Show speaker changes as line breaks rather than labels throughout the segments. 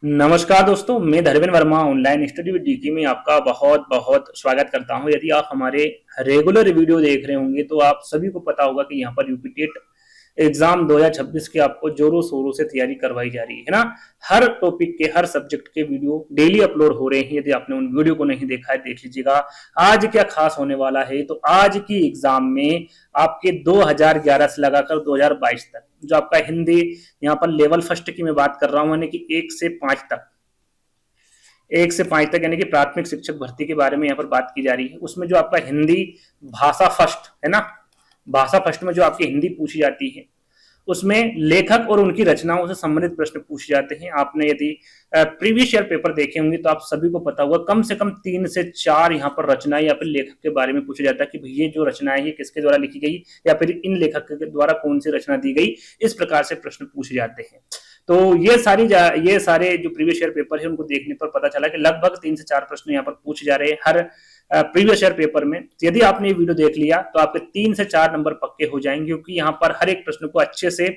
नमस्कार दोस्तों, मैं Dharmendra Verma online study with DK में आपका बहुत बहुत स्वागत करता हूं। यदि आप हमारे रेगुलर वीडियो देख रहे होंगे तो आप सभी को पता होगा कि यहाँ पर यूपी टेट एग्जाम 2026 की आपको जोरों शोरों से तैयारी करवाई जा रही है ना। हर टॉपिक के हर सब्जेक्ट के वीडियो डेली अपलोड हो रहे हैं। यदि आपने उन वीडियो को नहीं देखा है देख लीजिएगा। आज क्या खास होने वाला है, तो आज की एग्जाम में आपके 2011 से लगाकर 2022 तक जो आपका हिंदी यहाँ पर लेवल फर्स्ट की मैं बात कर रहा हूं, यानी कि 1 से 5 तक यानी कि प्राथमिक शिक्षक भर्ती के बारे में यहाँ पर बात की जा रही है। उसमें जो आपका हिंदी भाषा फर्स्ट है ना, भाषा फर्स्ट में जो आपकी हिंदी पूछी जाती है उसमें लेखक और उनकी रचनाओं से संबंधित प्रश्न पूछे जाते हैं। आपने यदि प्रीवियस ईयर पेपर देखे होंगे तो आप सभी को पता होगा कम से कम 3 से 4 यहाँ पर रचनाएं या फिर लेखक के बारे में पूछा जाता है कि भैया जो रचनाएं ये किसके द्वारा लिखी गई या फिर इन लेखक के द्वारा कौन सी रचना दी गई। इस प्रकार से प्रश्न पूछे जाते हैं। तो ये सारे जो प्रीवियस ईयर पेपर है उनको देखने पर पता चला कि लगभग 3 से 4 प्रश्न यहाँ पर पूछे जा रहे हैं हर प्रीवियस ईयर पेपर में। यदि आपने ये वीडियो देख लिया तो आपके 3 से 4 नंबर पक्के हो जाएंगे, क्योंकि यहाँ पर हर एक प्रश्न को अच्छे से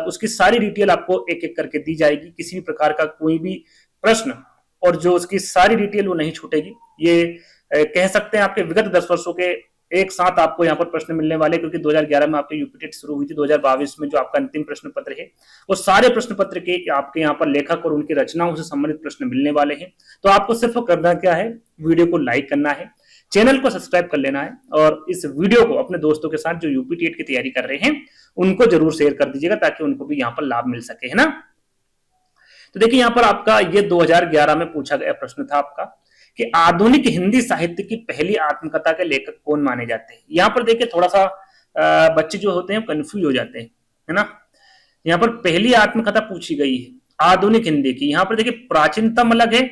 उसकी सारी डिटेल आपको एक एक करके दी जाएगी। किसी भी प्रकार का कोई भी प्रश्न और जो उसकी सारी डिटेल वो नहीं छूटेगी। ये कह सकते हैं आपके विगत 10 वर्षों के एक साथ आपको यहाँ पर प्रश्न मिलने वाले, क्योंकि 2011 में आपके यूपी टेट शुरू हुई थी। 2022 में जो आपका अंतिम प्रश्न पत्र है वो सारे प्रश्न पत्र के आपके यहाँ पर लेखक और उनकी रचनाओं से संबंधित प्रश्न मिलने वाले हैं। तो आपको सिर्फ करना क्या है, वीडियो को लाइक करना है, चैनल को सब्सक्राइब कर लेना है और इस वीडियो को अपने दोस्तों के साथ जो यूपी टेट की तैयारी कर रहे हैं उनको जरूर शेयर कर दीजिएगा, ताकि उनको भी यहाँ पर लाभ मिल सके, है ना। तो देखिए यहाँ पर आपका ये 2011 में पूछा गया प्रश्न था आपका कि आधुनिक हिंदी साहित्य की पहली आत्मकथा के लेखक कौन माने जाते हैं। यहाँ पर देखिए थोड़ा सा बच्चे जो होते हैं कंफ्यूज हो जाते हैं, है ना। यहाँ पर पहली आत्मकथा पूछी गई है आधुनिक हिंदी की। यहाँ पर देखिए प्राचीनतम अलग है,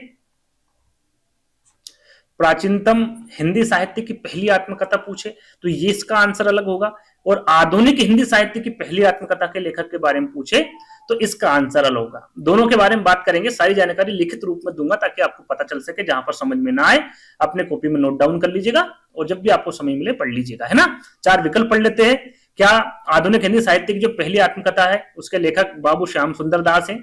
प्राचीनतम हिंदी साहित्य की पहली आत्मकथा पूछे तो ये इसका आंसर अलग होगा, और आधुनिक हिंदी साहित्य की पहली आत्मकथा के लेखक के बारे में पूछे तो इसका आंसर अलग होगा। दोनों के बारे में बात करेंगे, सारी जानकारी लिखित रूप में दूंगा ताकि आपको पता चल सके। जहां पर समझ में ना आए अपने कॉपी में नोट डाउन कर लीजिएगा और जब भी आपको समय मिले पढ़ लीजिएगा, है ना। 4 विकल्प पढ़ लेते हैं। क्या आधुनिक हिंदी साहित्य की जो पहली आत्मकथा है उसके लेखक बाबू श्याम सुंदर दास है,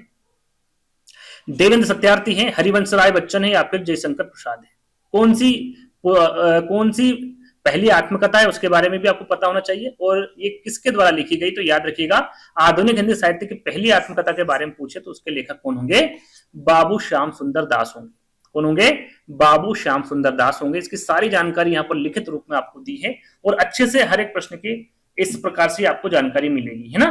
देवेंद्र सत्यार्थी है, हरिवंश राय बच्चन है या फिर जयशंकर प्रसाद है। कौन सी पहली आत्मकथा है उसके बारे में भी आपको पता होना चाहिए, और ये किसके द्वारा लिखी गई। तो याद रखिएगा आधुनिक हिंदी साहित्य की पहली आत्मकथा के बारे में पूछे तो उसके लेखक कौन होंगे, बाबू श्याम सुंदर दास होंगे। कौन होंगे, बाबू श्याम सुंदर दास होंगे। इसकी सारी जानकारी यहाँ पर लिखित रूप में आपको दी है और अच्छे से हर एक प्रश्न की इस प्रकार से आपको जानकारी मिलेगी, है ना।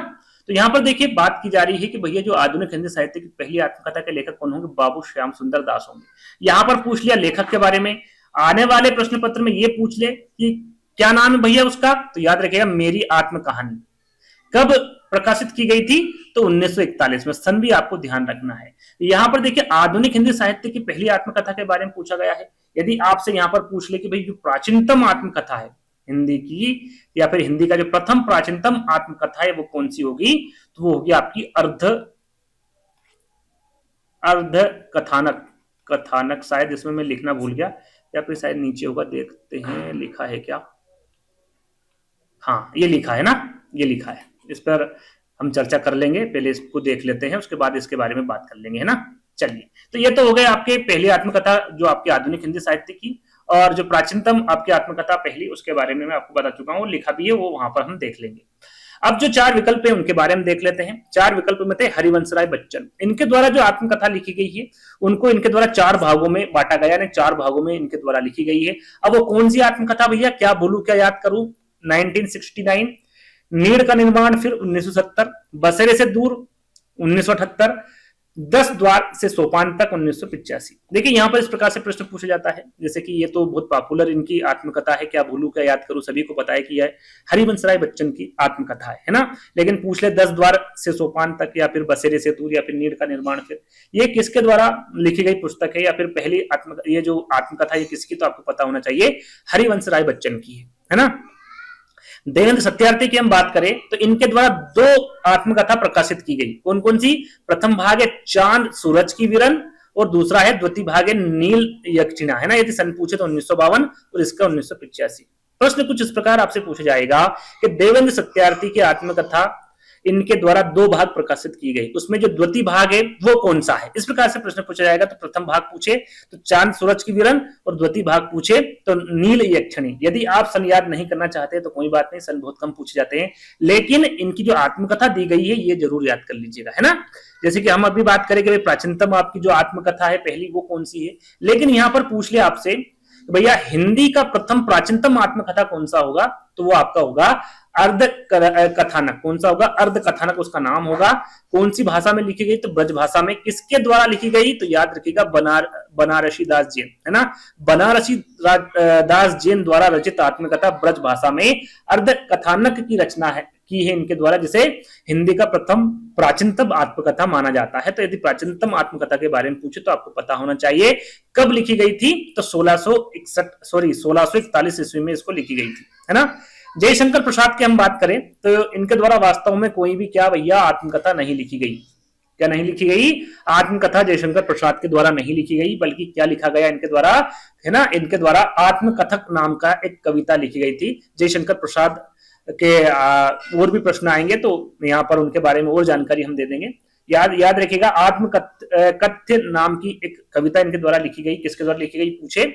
तो यहाँ पर देखिए बात की जा रही है कि भैया जो आधुनिक हिंदी साहित्य की पहली आत्मकथा के लेखक कौन होंगे, बाबू श्याम सुंदर दास होंगे। यहाँ पर पूछ लिया लेखक के बारे में। आने वाले प्रश्न पत्र में ये पूछ ले कि क्या नाम है भैया उसका, तो याद रखिएगा मेरी आत्म कहानी। कब प्रकाशित की गई थी, तो 1941 में। सन भी आपको ध्यान रखना है। यहाँ पर देखिए आधुनिक हिंदी साहित्य की पहली आत्मकथा के बारे में पूछा गया है। यदि आपसे यहाँ पर पूछ ले कि भाई जो प्राचीनतम आत्मकथा है हिंदी की, या फिर हिंदी का जो प्रथम प्राचीनतम आत्मकथा है वो कौन सी होगी, तो वो होगी आपकी अर्ध कथानक शायद इसमें मैं लिखना भूल गया, या फिर शायद नीचे होगा, देखते हैं लिखा है क्या। हाँ ये लिखा है ना, ये लिखा है। इस पर हम चर्चा कर लेंगे, पहले इसको देख लेते हैं उसके बाद इसके बारे में बात कर लेंगे, है ना। चलिए, तो ये तो हो गए आपके पहली आत्मकथा जो आपकी आधुनिक हिंदी साहित्य की, और जो प्राचीनतम आपकी आत्मकथा पहली उसके बारे में मैं आपको बता चुका हूँ, लिखा भी है वो वहां पर हम देख लेंगे। अब जो 4 विकल्प है उनके बारे में देख लेते हैं। 4 विकल्प में थे हरिवंश राय बच्चन। इनके द्वारा जो आत्मकथा लिखी गई है उनको इनके द्वारा 4 भागों में बांटा गया है, 4 भागों में इनके द्वारा लिखी गई है। अब वो कौन सी आत्मकथा भैया, क्या बोलूं क्या याद करूं, 1969, नीड़ का निर्माण फिर 1970, बसेरे से दूर 1978, 10 द्वार से सोपान तक 1985। देखिए यहाँ पर इस प्रकार से प्रश्न पूछा जाता है, जैसे कि ये तो बहुत पॉपुलर इनकी आत्मकथा है, क्या भूलू क्या याद करूं, सभी को पता है कि यह हरिवंश राय बच्चन की आत्मकथा है ना। लेकिन पूछ ले 10 द्वार से सोपान तक, या फिर बसेरे से दूर, या फिर नीड़ का निर्माण फिर, ये किसके द्वारा लिखी गई पुस्तक है, या फिर पहली ये जो आत्मकथा है किसकी, तो आपको पता होना चाहिए हरिवंश राय बच्चन की है ना। देवेंद्र सत्यार्थी की हम बात करें तो इनके द्वारा 2 आत्मकथा प्रकाशित की गई। कौन कौन सी, प्रथम भाग है चांद सूरज की विरन, और दूसरा है द्वितीय भाग है नील यक्षिणा, है ना। यदि सन पूछे तो 1952 और इसका 1985। प्रश्न कुछ इस प्रकार आपसे पूछा जाएगा कि देवेंद्र सत्यार्थी की आत्मकथा इनके द्वारा 2 भाग प्रकाशित की गई, उसमें जो द्वितीय भाग है वो कौन सा है? इस प्रकार से प्रश्न पूछा जाएगा। तो प्रथम भाग पूछे तो चांद सूरज की विवरण, और द्वितीय भाग पूछे तो नील यक्षिणी। यदि आप सन याद नहीं करना चाहते तो कोई बात नहीं, सन बहुत कम पूछे जाते हैं, लेकिन इनकी जो आत्मकथा दी गई है ये जरूर याद कर लीजिएगा, है ना। जैसे कि हम अभी बात करेंगे प्राचीनतम आपकी जो आत्मकथा है पहली वो कौन सी है, लेकिन यहां पर पूछ ले आपसे भैया हिंदी का प्रथम प्राचीनतम आत्मकथा कौन सा होगा, तो वो आपका होगा अर्ध कथानक। कौन सा होगा? अर्ध कथानक उसका नाम होगा। कौन सी भाषा में लिखी गई? तो ब्रज भाषा में। किसके द्वारा लिखी गई? तो याद रखिएगा बनारसी दास जैन, है ना। बनारसी दास जैन द्वारा रचित आत्मकथा ब्रज भाषा में अर्ध कथानक की रचना है की है इनके द्वारा, जिसे हिंदी का प्रथम प्राचीनतम आत्मकथा माना जाता है। तो यदि प्राचीनतम आत्मकथा के बारे में पूछे तो आपको पता होना चाहिए कब लिखी गई थी, तो 1641 ईस्वी में इसको लिखी गई थी, है ना। जयशंकर प्रसाद की हम बात करें तो इनके द्वारा वास्तव में कोई भी क्या भैया आत्मकथा नहीं लिखी गई। क्या नहीं लिखी गई? आत्मकथा जयशंकर प्रसाद के द्वारा नहीं लिखी गई, बल्कि क्या लिखा गया इनके द्वारा, है ना, इनके द्वारा आत्मकथक नाम का एक कविता लिखी गई थी। जयशंकर प्रसाद के और भी प्रश्न आएंगे तो यहाँ पर उनके बारे में और जानकारी हम दे देंगे। याद रखिएगा आत्मकथ्य नाम की एक कविता इनके द्वारा लिखी गई। किसके द्वारा लिखी गई पूछे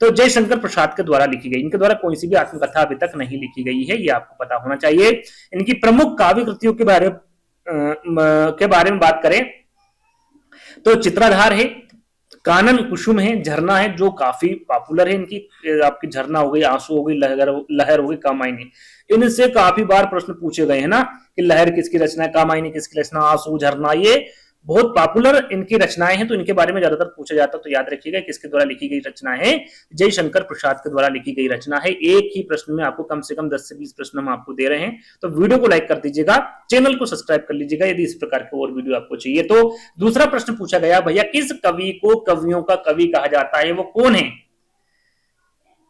तो जयशंकर प्रसाद के द्वारा लिखी गई। इनके द्वारा कोई सी भी आत्मकथा अभी तक नहीं लिखी गई है, ये आपको पता होना चाहिए। इनकी प्रमुख काव्य कृतियों के बारे में बात करें तो चित्राधार है, कानन कुसुम है, झरना है जो काफी पॉपुलर है इनकी। आपकी झरना हो गई, आंसू हो गई, लहर हो गई, कामायनी। इनसे काफी बार प्रश्न पूछे गए हैं ना कि लहर किसकी रचना है, कामायनी किसकी रचना, आंसू, झरना, ये बहुत पॉपुलर इनकी रचनाएं हैं, तो इनके बारे में ज्यादातर पूछा जाता है। तो याद रखिएगा किसके द्वारा लिखी गई रचना है, जयशंकर प्रसाद के द्वारा लिखी गई रचना है। एक ही प्रश्न में आपको कम से कम 10 से 20 प्रश्न हम आपको दे रहे हैं, तो वीडियो को लाइक कर दीजिएगा, चैनल को सब्सक्राइब कर लीजिएगा यदि इस प्रकार के और वीडियो आपको चाहिए। तो दूसरा प्रश्न पूछा गया, भैया किस कवि को कवियों का कवि कहा जाता है? वो कौन है?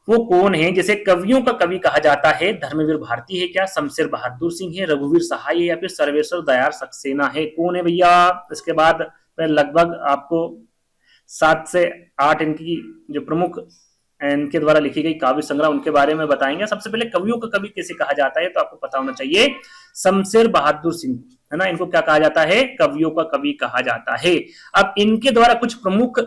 वो कौन है जिसे कवियों का कवि कहा जाता है? धर्मवीर भारती है क्या, शमशेर बहादुर सिंह है, रघुवीर सहाय है, या फिर सर्वेश्वर दयाल सक्सेना है? कौन है भैया? इसके बाद लगभग आपको 7 से 8 इनकी जो प्रमुख इनके द्वारा लिखी गई काव्य संग्रह उनके बारे में बताएंगे। सबसे पहले कवियों का कवि कैसे कहा जाता है, तो आपको पता होना चाहिए शमशेर बहादुर सिंह, है ना, इनको क्या कहा जाता है? कवियों का कवि कहा जाता है। अब इनके द्वारा कुछ प्रमुख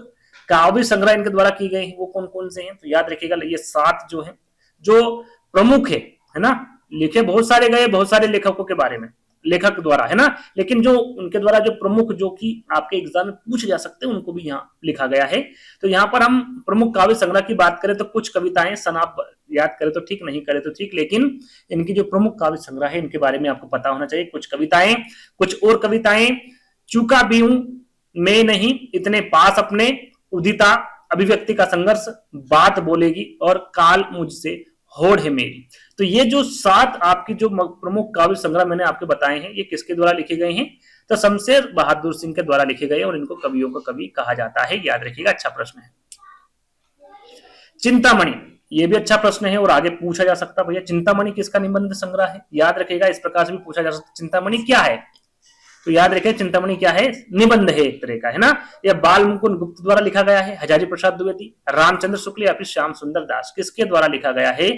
काव्य संग्रह इनके द्वारा की गई है, वो कौन कौन से हैं? तो याद रखिएगा ये 7 जो है जो प्रमुख है ना, लिखे बहुत सारे गए, बहुत सारे लेखकों के बारे में, लेखक द्वारा, है ना, लेकिन जो उनके द्वारा जो प्रमुख जो कि आपके एग्जाम में पूछ जा सकते हैं उनको भी यहाँ लिखा गया है। तो यहाँ पर हम प्रमुख काव्य संग्रह की बात करें तो कुछ कविताएं सनाप याद करें तो ठीक, नहीं करें तो ठीक, लेकिन इनकी जो प्रमुख काव्य संग्रह है इनके बारे में आपको पता होना चाहिए। कुछ कविताएं, कुछ और कविताएं, चूका भी हूं मैं नहीं, इतने पास अपने, उदिता, अभिव्यक्ति का संघर्ष, बात बोलेगी, और काल मुझसे होड़ है मेरी। तो ये जो 7 आपकी जो प्रमुख काव्य संग्रह मैंने आपके बताए हैं ये किसके द्वारा लिखे गए हैं? तो शमशेर बहादुर सिंह के द्वारा लिखे गए और इनको कवियों का कवि कहा जाता है। याद रखिएगा, अच्छा प्रश्न है। चिंतामणि, ये भी अच्छा प्रश्न है और आगे पूछा जा सकता है भैया चिंतामणि किसका निबंध संग्रह है? याद रखिएगा इस प्रकार से भी पूछा जा सकता है चिंतामणि क्या है? तो याद रखें चिंतामणि क्या है? निबंध है एक तरह का, है ना। यह बाल मुकुंद गुप्त द्वारा लिखा गया है, हजारी प्रसाद द्विवेदी, रामचंद्र शुक्ल या फिर श्याम सुंदर दास, किसके द्वारा लिखा गया है?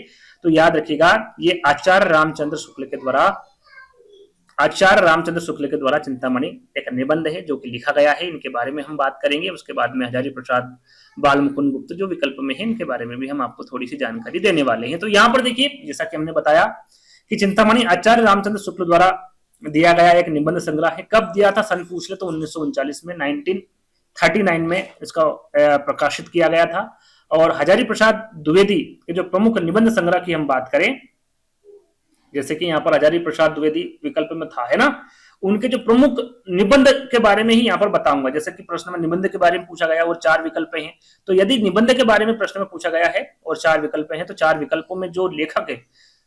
तो याद रखिएगा ये आचार्य रामचंद्र शुक्ल के द्वारा चिंतामणि एक निबंध है जो कि लिखा गया है। इनके बारे में हम बात करेंगे। उसके बाद में हजारी प्रसाद, बाल मुकुंद गुप्त जो विकल्प में है इनके बारे में भी हम आपको थोड़ी सी जानकारी देने वाले हैं। तो यहाँ पर देखिए जैसा कि हमने बताया कि चिंतामणि आचार्य रामचंद्र शुक्ल द्वारा दिया गया एक निबंध संग्रह है। कब दिया था सन पूछ ले तो 1939 में, 1939 में इसका प्रकाशित किया गया था। और हजारी प्रसाद द्विवेदी के जो प्रमुख निबंध संग्रह की हम बात करें, जैसे कि यहाँ पर हजारी प्रसाद द्विवेदी विकल्प में था, है ना, उनके जो प्रमुख निबंध के बारे में ही यहाँ पर बताऊंगा। जैसे कि प्रश्न में निबंध के बारे में पूछा गया और 4 विकल्प हैं, तो यदि निबंध के बारे में प्रश्न में पूछा गया है और 4 विकल्प हैं तो 4 विकल्पों में जो लेखक है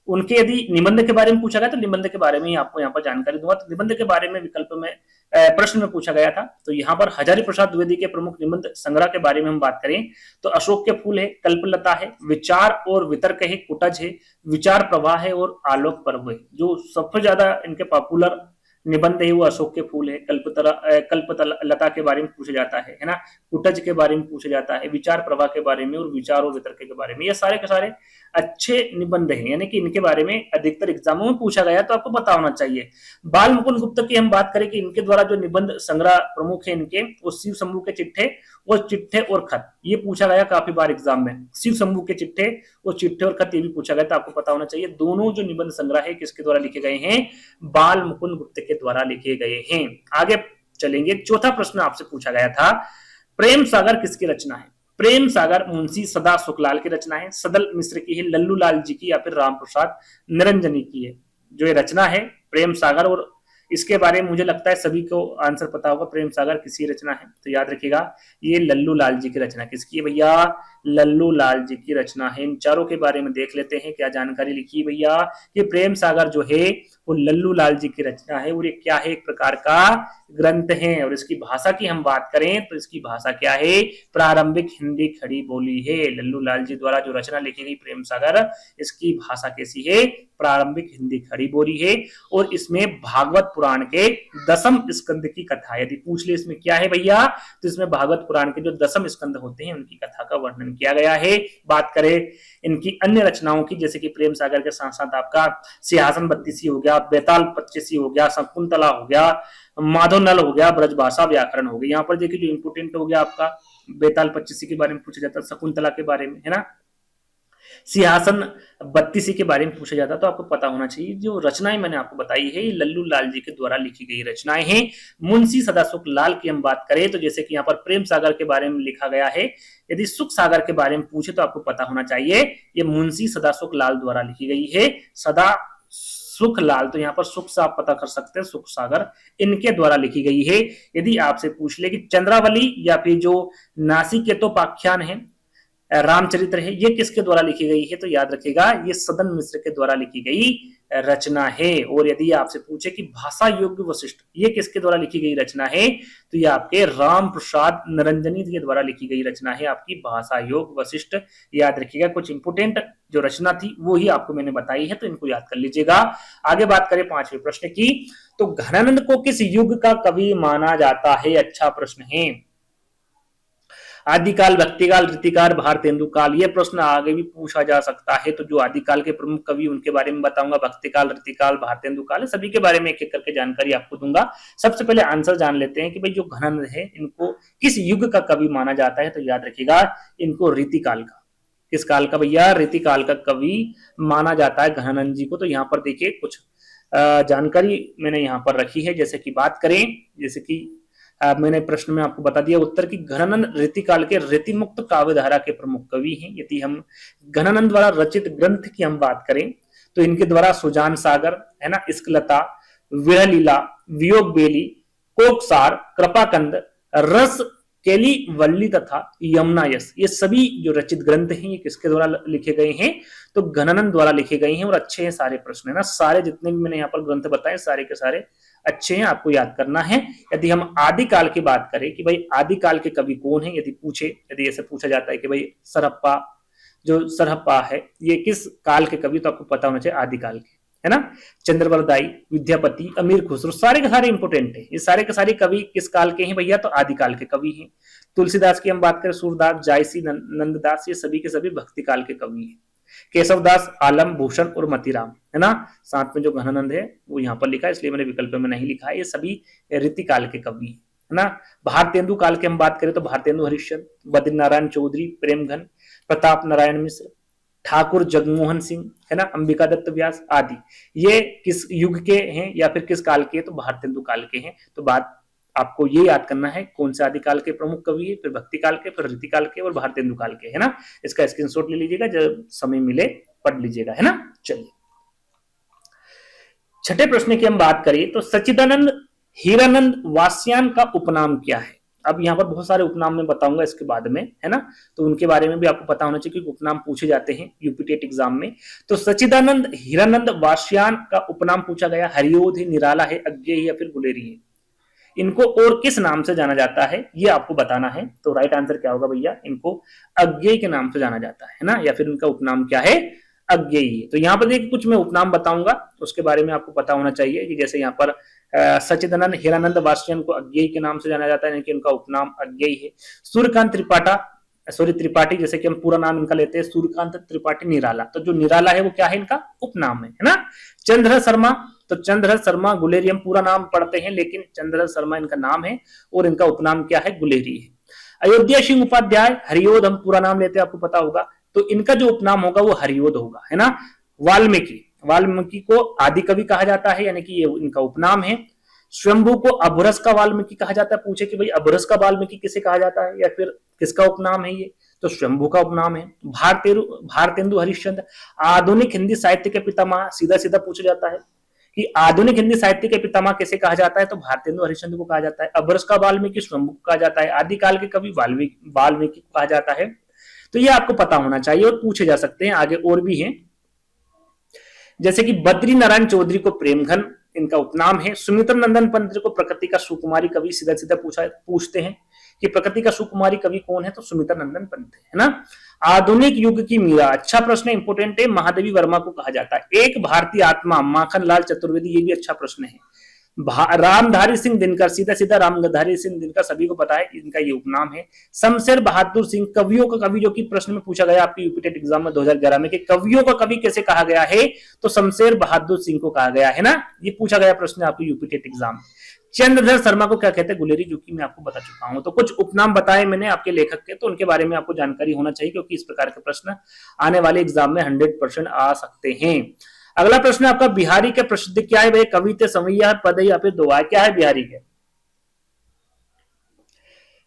उनके यदि निबंध के बारे में पूछा गया तो निबंध के बारे में ही आपको यहाँ पर जानकारी दूंगा। तो निबंध के बारे में विकल्प में प्रश्न में पूछा गया था, तो यहाँ पर हजारी प्रसाद द्विवेदी के प्रमुख निबंध संग्रह के बारे में हम बात करें तो अशोक के फूल है, कल्पलता है, विचार और वितर्क है, कुटज है, विचार प्रवाह है और आलोक पर्व है। जो सबसे ज्यादा इनके पॉपुलर निबंध है वो अशोक के फूल है, कल्पलता के बारे में पूछा जाता है ना, कुटज के बारे में पूछा जाता है, विचार प्रवाह के बारे में और विचार और वितर्क के बारे में। ये सारे के सारे अच्छे निबंध हैं, यानी कि इनके बारे में अधिकतर एग्जामों में पूछा गया तो आपको पता होना चाहिए। बाल मुकुंद गुप्ता की हम बात करें कि इनके द्वारा जो निबंध संग्रह प्रमुख है इनके, वो शिव शंभू के चिट्ठे और खत, ये पूछा गया काफी बार एग्जाम में। शिव शंभू के चिट्ठे और खत ये भी पूछा गया, तो आपको पता होना चाहिए दोनों जो निबंध संग्रह है किसके द्वारा लिखे गए हैं, बाल मुकुंद गुप्त के द्वारा लिखे गए हैं। आगे चलेंगे, चौथा प्रश्न आपसे पूछा गया था, प्रेम सागर किसकी रचना है? प्रेम सागर मुंशी सदा सुखलाल की रचना है, सदल मिश्र की है, लल्लू लाल जी की, या फिर राम प्रसाद निरंजनी की है। जो ये रचना है प्रेम सागर, और इसके बारे में मुझे लगता है सभी को आंसर पता होगा, प्रेम सागर किसकी रचना है, तो याद रखिएगा ये लल्लू लाल जी की रचना। किसकी है भैया? लल्लू लाल जी की रचना है। इन चारों के बारे में देख लेते हैं क्या जानकारी लिखी है भैया, कि प्रेम सागर जो है वो लल्लू लाल जी की रचना है, और ये क्या है, एक प्रकार का ग्रंथ है। और इसकी भाषा की हम बात करें तो इसकी भाषा क्या है, प्रारंभिक हिंदी खड़ी बोली है। लल्लू लाल जी द्वारा जो रचना लिखी गई प्रेम सागर, इसकी भाषा कैसी है, प्रारंभिक हिंदी खड़ी बोली है। और इसमें भागवत पुराण के 10वें स्कंद की कथा, यदि पूछ ले इसमें क्या है भैया, तो इसमें भागवत पुराण के जो 10वें स्कंद होते हैं उनकी कथा का वर्णन किया गया है। बात करें इनकी अन्य रचनाओं की, जैसे कि प्रेम सागर के साथ साथ आपका सिंहासन बत्तीसी हो गया, बेताल पच्चीसी हो गया, शकुंतला हो गया, माधवनल हो गया, ब्रजभाषा व्याकरण हो गया। यहाँ पर देखिए जो इंपोर्टेंट हो गया आपका बेताल पच्चीसी के बारे में पूछा जाता है, शकुंतला के बारे में, है ना, सिंहासन बत्तीसी के बारे में पूछा जाता, तो आपको पता होना चाहिए जो रचनाएं मैंने आपको बताई है लल्लू लाल जी के द्वारा लिखी गई रचनाएं हैं। मुंशी सदासुख लाल की हम बात करें तो जैसे कि यहाँ पर प्रेम सागर के बारे में लिखा गया है, यदि सुख सागर के बारे में पूछे तो आपको पता होना चाहिए ये मुंशी सदासुख लाल द्वारा लिखी गई है। सदा सुख लाल, तो यहाँ पर सुख से आप पता कर सकते हैं, सुख सागर इनके द्वारा लिखी गई है। यदि आपसे पूछ ले कि चंद्रावली या फिर जो नासिकेतोपाख्यान है, रामचरित्र है, ये किसके द्वारा लिखी गई है, तो याद रखिएगा ये सदन मिश्र के द्वारा लिखी गई रचना है। और यदि आपसे पूछे कि भाषा योग्य वशिष्ठ, ये किसके द्वारा लिखी गई रचना है, तो ये आपके राम प्रसाद निरंजनी के द्वारा लिखी गई रचना है, आपकी भाषा योग वशिष्ठ। याद रखिएगा कुछ इंपोर्टेंट जो रचना थी वो ही आपको मैंने बताई है, तो इनको याद कर लीजिएगा। आगे बात करें 5वें प्रश्न की, तो घनानंद को किस युग का कवि माना जाता है? अच्छा प्रश्न है। आदिकाल, भक्तिकाल, रीतिकाल, भारतेंदु काल, ये प्रश्न आगे भी पूछा जा सकता है। तो जो आदिकाल के प्रमुख कवि उनके बारे में बताऊंगा, भक्तिकाल, रीतिकाल, भारतेंदु काल, सभी के बारे में एक एक करके जानकारी आपको दूंगा। सबसे पहले आंसर जान लेते हैं कि भाई जो घनानंद है इनको किस युग का कवि माना जाता है, तो याद रखिएगा इनको रीतिकाल का। किस काल का भैया? रीतिकाल का कवि माना जाता है घनानंद जी को। तो यहाँ पर देखिए कुछ जानकारी मैंने यहाँ पर रखी है, जैसे कि बात करें, जैसे कि मैंने प्रश्न में आपको बता दिया उत्तर की घनानंद रीतिकाल के रीतिमुक्त काव्यधारा के प्रमुख कवि हैं। यदि हम घनानंद द्वारा रचित ग्रंथ की हम बात करें तो इनके द्वारा सुजान सागर, है ना, इश्कलता, विरहलीला, वियोग बेली, कोकसार, कृपाकंद, रस केली वल्ली तथा यमुना यस, ये सभी जो रचित ग्रंथ हैं ये किसके द्वारा लिखे गए हैं, तो घनानंद द्वारा लिखे गए हैं। और अच्छे हैं सारे प्रश्न, है ना, सारे जितने भी मैंने यहाँ पर ग्रंथ बताए सारे के सारे अच्छे हैं, आपको याद करना है। यदि हम आदिकाल की बात करें कि भाई आदिकाल के कवि कौन है, यदि ऐसे पूछा जाता है कि भाई सरहप्पा, जो सरहप्पा है ये किस काल के कवि, तो आपको पता होना चाहिए आदिकाल के, है ना। चंद्रवरदाई, विद्यापति, अमीर खुसरो, सारे के सारे इंपोर्टेंट है। ये सारे के सारे कवि किस काल के हैं भैया, तो आदिकाल के कवि हैं। तुलसीदास की हम बात करें, सूरदास, जायसी, नंददास, ये सभी के सभी भक्ति काल के कवि हैं। केशवदास, आलम, भूषण और मतीराम, है ना। साथ में जो घनानंद है वो यहाँ पर लिखा है, इसलिए मैंने विकल्प में नहीं लिखा है। ये सभी रीतिकाल के कवि है ना। भारतेंदु काल की हम बात करें तो भारतेंदु हरिश्चंद्र, बद्रीनारायण चौधरी, प्रेमघन, प्रताप नारायण मिश्र, ठाकुर जगमोहन सिंह, है ना, अंबिका दत्त व्यास आदि, ये किस युग के हैं या फिर किस काल के, तो भारतेंदु काल के हैं। तो बात आपको ये याद करना है कौन से आदिकाल के प्रमुख कवि है, फिर भक्ति काल के, फिर रीतिकाल के और भारतेंदु काल के, है ना। इसका स्क्रीनशॉट ले लीजिएगा, जब समय मिले पढ़ लीजिएगा, है ना। चलिए छठे प्रश्न की हम बात करें तो सच्चिदानंद हीरानंद वास्यायन का उपनाम क्या है? अब यहाँ पर बहुत सारे उपनाम मैं बताऊंगा इसके बाद में, है ना, तो उनके बारे में भी आपको पता होना चाहिए, क्योंकि उपनाम पूछे जाते हैं यूपीटेट एग्जाम में। तो सच्चिदानंद हीरानंद वास्यायन का उपनाम पूछा गया, हरियोध है, निराला है, अज्ञेय है या फिर गुलेरी है। इनको और किस नाम से जाना जाता है ये आपको बताना है। तो राइट आंसर क्या होगा भैया, इनको अज्ञेय के नाम से जाना जाता है ना, या फिर इनका उपनाम क्या है, अज्ञेय। तो यहाँ पर देखिए कुछ मैं उपनाम बताऊंगा, उसके बारे में आपको पता होना चाहिए कि जैसे यहाँ पर सच्चिदानंद हीरानंद वासचंद को अज्ञेय के नाम से जाना जाता है, यानी कि उनका उपनाम अज्ञेय है। सूर्यकांत त्रिपाठी, जैसे कि हम पूरा नाम इनका लेते हैं सूर्यकांत त्रिपाठी निराला, तो जो निराला है वो क्या है, इनका उपनाम है ना। चंद्रधर शर्मा, तो चंद्रधर शर्मा गुलेरी, हम पूरा नाम पढ़ते हैं लेकिन चंद्रधर शर्मा इनका नाम है और इनका उपनाम क्या है, गुलेरी है। अयोध्या सिंह उपाध्याय हरियोध, हम पूरा नाम लेते हैं, आपको पता होगा, तो इनका जो उपनाम होगा वो हरियोध होगा, है ना। वाल्मीकि को आदि कवि कहा जाता है, यानी कि ये इनका उपनाम है। स्वयंभू को अभुरस का वाल्मीकि कहा जाता है। पूछे कि भाई अभुरस का वाल्मीकि किसे कहा जाता है या फिर किसका उपनाम है ये, तो स्वयंभू का उपनाम है। भारतेंदु हरिश्चंद्र, आधुनिक हिंदी साहित्य के पितामह, सीधा सीधा पूछा जाता है कि आधुनिक हिंदी साहित्य के पितामह किसे कहा जाता है, तो भारतेंदु हरिश्चंद्र को कहा जाता है। अभुरस का वाल्मीकि स्वयंभू को कहा जाता है। आदिकाल के कवि वाल्मीकि को कहा जाता है। तो ये आपको पता होना चाहिए और पूछे जा सकते हैं। आगे और भी हैं, जैसे कि बद्री नारायण चौधरी को प्रेमघन इनका उपनाम है। सुमित्रा नंदन पंत को प्रकृति का सुकुमारी कवि, सीधा सीधा पूछते हैं कि प्रकृति का सुकुमारी कवि कौन है, तो सुमित्रा नंदन पंत है ना। आधुनिक युग की मीरा, अच्छा प्रश्न है, इंपोर्टेंट है, महादेवी वर्मा को कहा जाता है। एक भारतीय आत्मा, माखन लाल चतुर्वेदी, ये भी अच्छा प्रश्न है। रामधारी सिंह दिनकर, सीधा सीधा रामधारी सिंह दिनकर, सभी को पता है इनका ये उपनाम है। शमशेर बहादुर सिंह, कवियों का कवि, जो कि प्रश्न में पूछा गया आपकी यूपीटेट एग्जाम में 2011 में कि कवियों का कवि कैसे कहा गया है, तो शमशेर बहादुर सिंह को कहा गया है ना। ये पूछा गया प्रश्न आपकी यूपीटेट एग्जाम में। चंद्रधर शर्मा को क्या कहते हैं, गुलेरी, जो कि मैं आपको बता चुका हूं। तो कुछ उपनाम बताए मैंने आपके लेखक के, तो उनके बारे में आपको जानकारी होना चाहिए, क्योंकि इस प्रकार के प्रश्न आने वाले एग्जाम में 100% आ सकते हैं। अगला प्रश्न आपका, बिहारी के प्रसिद्ध क्या है भाई, कविते, सवैया, पद या फिर दोहा, क्या है बिहारी के?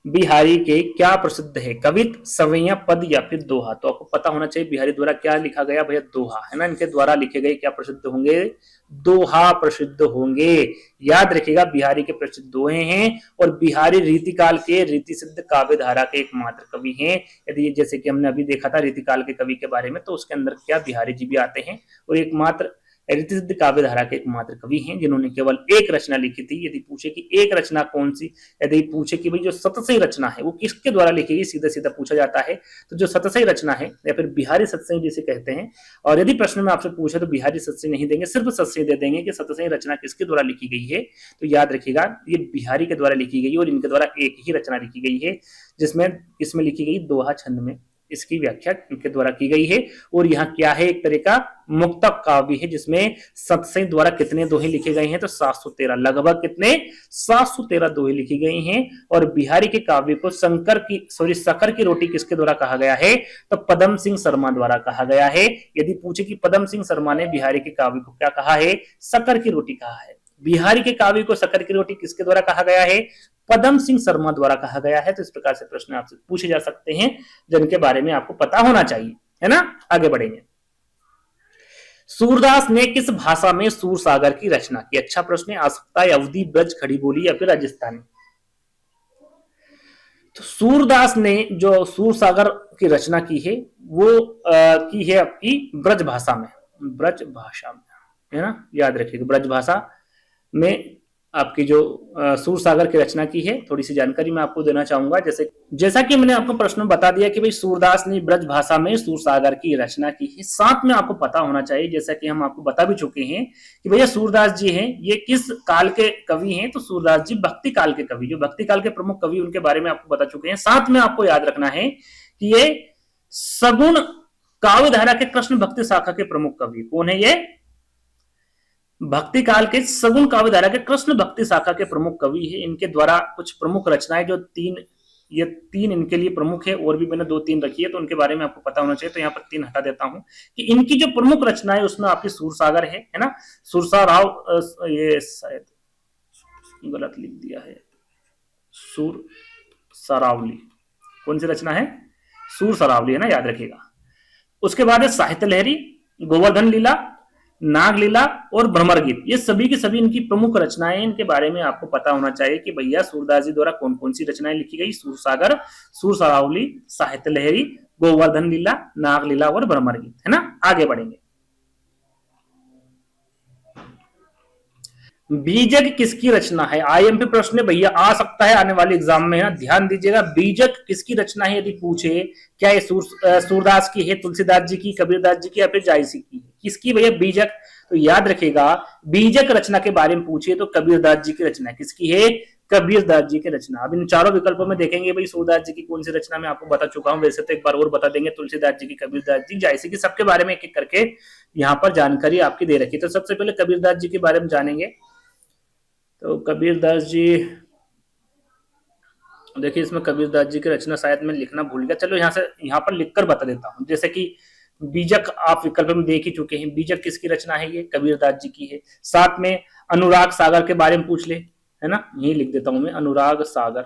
बिहारी के क्या प्रसिद्ध है, कवित, सवैया, पद या फिर दोहा? तो आपको पता होना चाहिए बिहारी द्वारा क्या लिखा गया भैया, दोहा, है ना। इनके द्वारा लिखे गए क्या प्रसिद्ध होंगे, दोहा प्रसिद्ध होंगे। याद रखिएगा बिहारी के प्रसिद्ध दोहे हैं, और बिहारी रीतिकाल के रीति सिद्ध काव्य धारा के एकमात्र कवि हैं। यदि जैसे कि हमने अभी देखा था रीतिकाल के कवि के बारे में, तो उसके अंदर क्या बिहारी जी भी आते हैं, और एकमात्र रीति सिद्ध काव्य धारा के एकमात्र कवि हैं जिन्होंने केवल एक रचना लिखी थी। यदि पूछे कि एक रचना कौन सी, यदि पूछे कि भाई जो सतसई रचना है वो किसके द्वारा लिखी गई, सीधा सीधा पूछा जाता है। तो जो सतसई रचना है या फिर बिहारी सतसई जिसे कहते हैं, और यदि प्रश्न में आपसे पूछे तो बिहारी सतसई नहीं देंगे, सिर्फ सतसई दे देंगे कि सतसई रचना किसके द्वारा लिखी गई है। तो याद रखिएगा ये बिहारी के द्वारा लिखी गई, और इनके द्वारा एक ही रचना लिखी गई है, जिसमें इसमें लिखी गई दोहा छंद में, इसकी व्याख्या इनके द्वारा की गई है। और यहाँ क्या है, एक तरह का मुक्तक काव्य है, जिसमें सतसई द्वारा कितने दोहे लिखे गए हैं, तो 713, लगभग कितने, 713 दोहे लिखी गई हैं। और बिहारी के काव्य को शक्कर की रोटी किसके द्वारा कहा गया है, तो पदम सिंह शर्मा द्वारा कहा गया है। यदि पूछे कि पदम सिंह शर्मा ने बिहारी के काव्य को क्या कहा है, शक्कर की रोटी कहा है। बिहारी के काव्य को शक्कर की रोटी किसके द्वारा कहा गया है, पदम सिंह शर्मा द्वारा कहा गया है। तो इस प्रकार से प्रश्न आपसे पूछे जा सकते हैं, जिनके बारे में आपको पता होना चाहिए, है ना। आगे बढ़ेंगे, सूरदास ने किस भाषा में सूरसागर की रचना की? अच्छा प्रश्न है, आ सकता है अवधी, ब्रज, खड़ी बोली या फिर राजस्थानी। तो सूरदास ने जो सूरसागर की रचना की है वो की है आपकी ब्रज भाषा में, है ना। याद रखिएगा ब्रज भाषा में आपकी जो सूरसागर की रचना की है। थोड़ी सी जानकारी मैं आपको देना चाहूंगा, जैसा कि मैंने आपको प्रश्न में बता दिया कि भाई सूरदास ने ब्रज भाषा में सूरसागर की रचना की है। साथ में आपको पता होना चाहिए, जैसा कि हम आपको बता भी चुके हैं कि भैया सूरदास जी हैं ये किस काल के कवि हैं, तो सूरदास जी भक्ति काल के कवि, जो भक्ति काल के प्रमुख कवि, उनके बारे में आपको बता चुके हैं। साथ में आपको याद रखना है कि ये सगुण काव्य धारा के कृष्ण भक्ति शाखा के प्रमुख कवि कौन है, ये भक्ति काल के सगुण काव्य धारा के कृष्ण भक्ति शाखा के प्रमुख कवि है। इनके द्वारा कुछ प्रमुख रचनाएं जो ये तीन इनके लिए प्रमुख है, और भी मैंने 2-3 रखी है, तो उनके बारे में आपको पता होना चाहिए। तो यहाँ पर 3 हटा देता हूं कि इनकी जो प्रमुख रचनाएं उसमें आपकी सूरसागर है ना। सुरसा राव, ये शायद गलत लिख दिया है, सूर सरावली, कौन सी रचना है, सूर सरावली, है ना, याद रखिएगा। उसके बाद है साहित्य लहरी, गोवर्धन लीला, नाग लीला और भ्रमर गीत। ये सभी की सभी इनकी प्रमुख रचनाएं, इनके बारे में आपको पता होना चाहिए कि भैया सूरदास जी द्वारा कौन कौन सी रचनाएं लिखी गई, सूरसागर, सूर सरावली, साहित्य लहरी, गोवर्धन लीला, नाग लीला और भ्रमर गीत, है ना। आगे बढ़ेंगे, बीजक किसकी रचना है? आईएमपी प्रश्न भैया आ सकता है आने वाले एग्जाम में, ना ध्यान दीजिएगा। बीजक किसकी रचना है यदि पूछे, क्या ये सूरदास की है, तुलसीदास जी की, कबीरदास जी की, या फिर जायसी की है? किसकी भैया बीजक? तो याद रखेगा, बीजक रचना के बारे में पूछिए तो कबीरदास जी की रचना किसकी है? कबीरदास जी की रचना। अब इन चारों विकल्पों में देखेंगे भाई सूरदास जी की कौन सी रचना मैं आपको बता चुका हूं, वैसे तो एक बार और बता देंगे, तुलसीदास जी की, कबीरदास जी, जायसी की, सबके बारे में एक एक करके यहाँ पर जानकारी आपकी दे रखी है। तो सबसे पहले कबीरदास जी के बारे में जानेंगे। तो कबीरदास जी, देखिए इसमें कबीरदास जी की रचना शायद मैं लिखना भूल गया, चलो यहाँ से यहाँ पर लिखकर बता देता हूँ। जैसे कि बीजक आप विकल्प में देख ही चुके हैं, बीजक किसकी रचना है? ये कबीरदास जी की है। साथ में अनुराग सागर के बारे में पूछ ले, है ना, यही लिख देता हूं मैं, अनुराग सागर,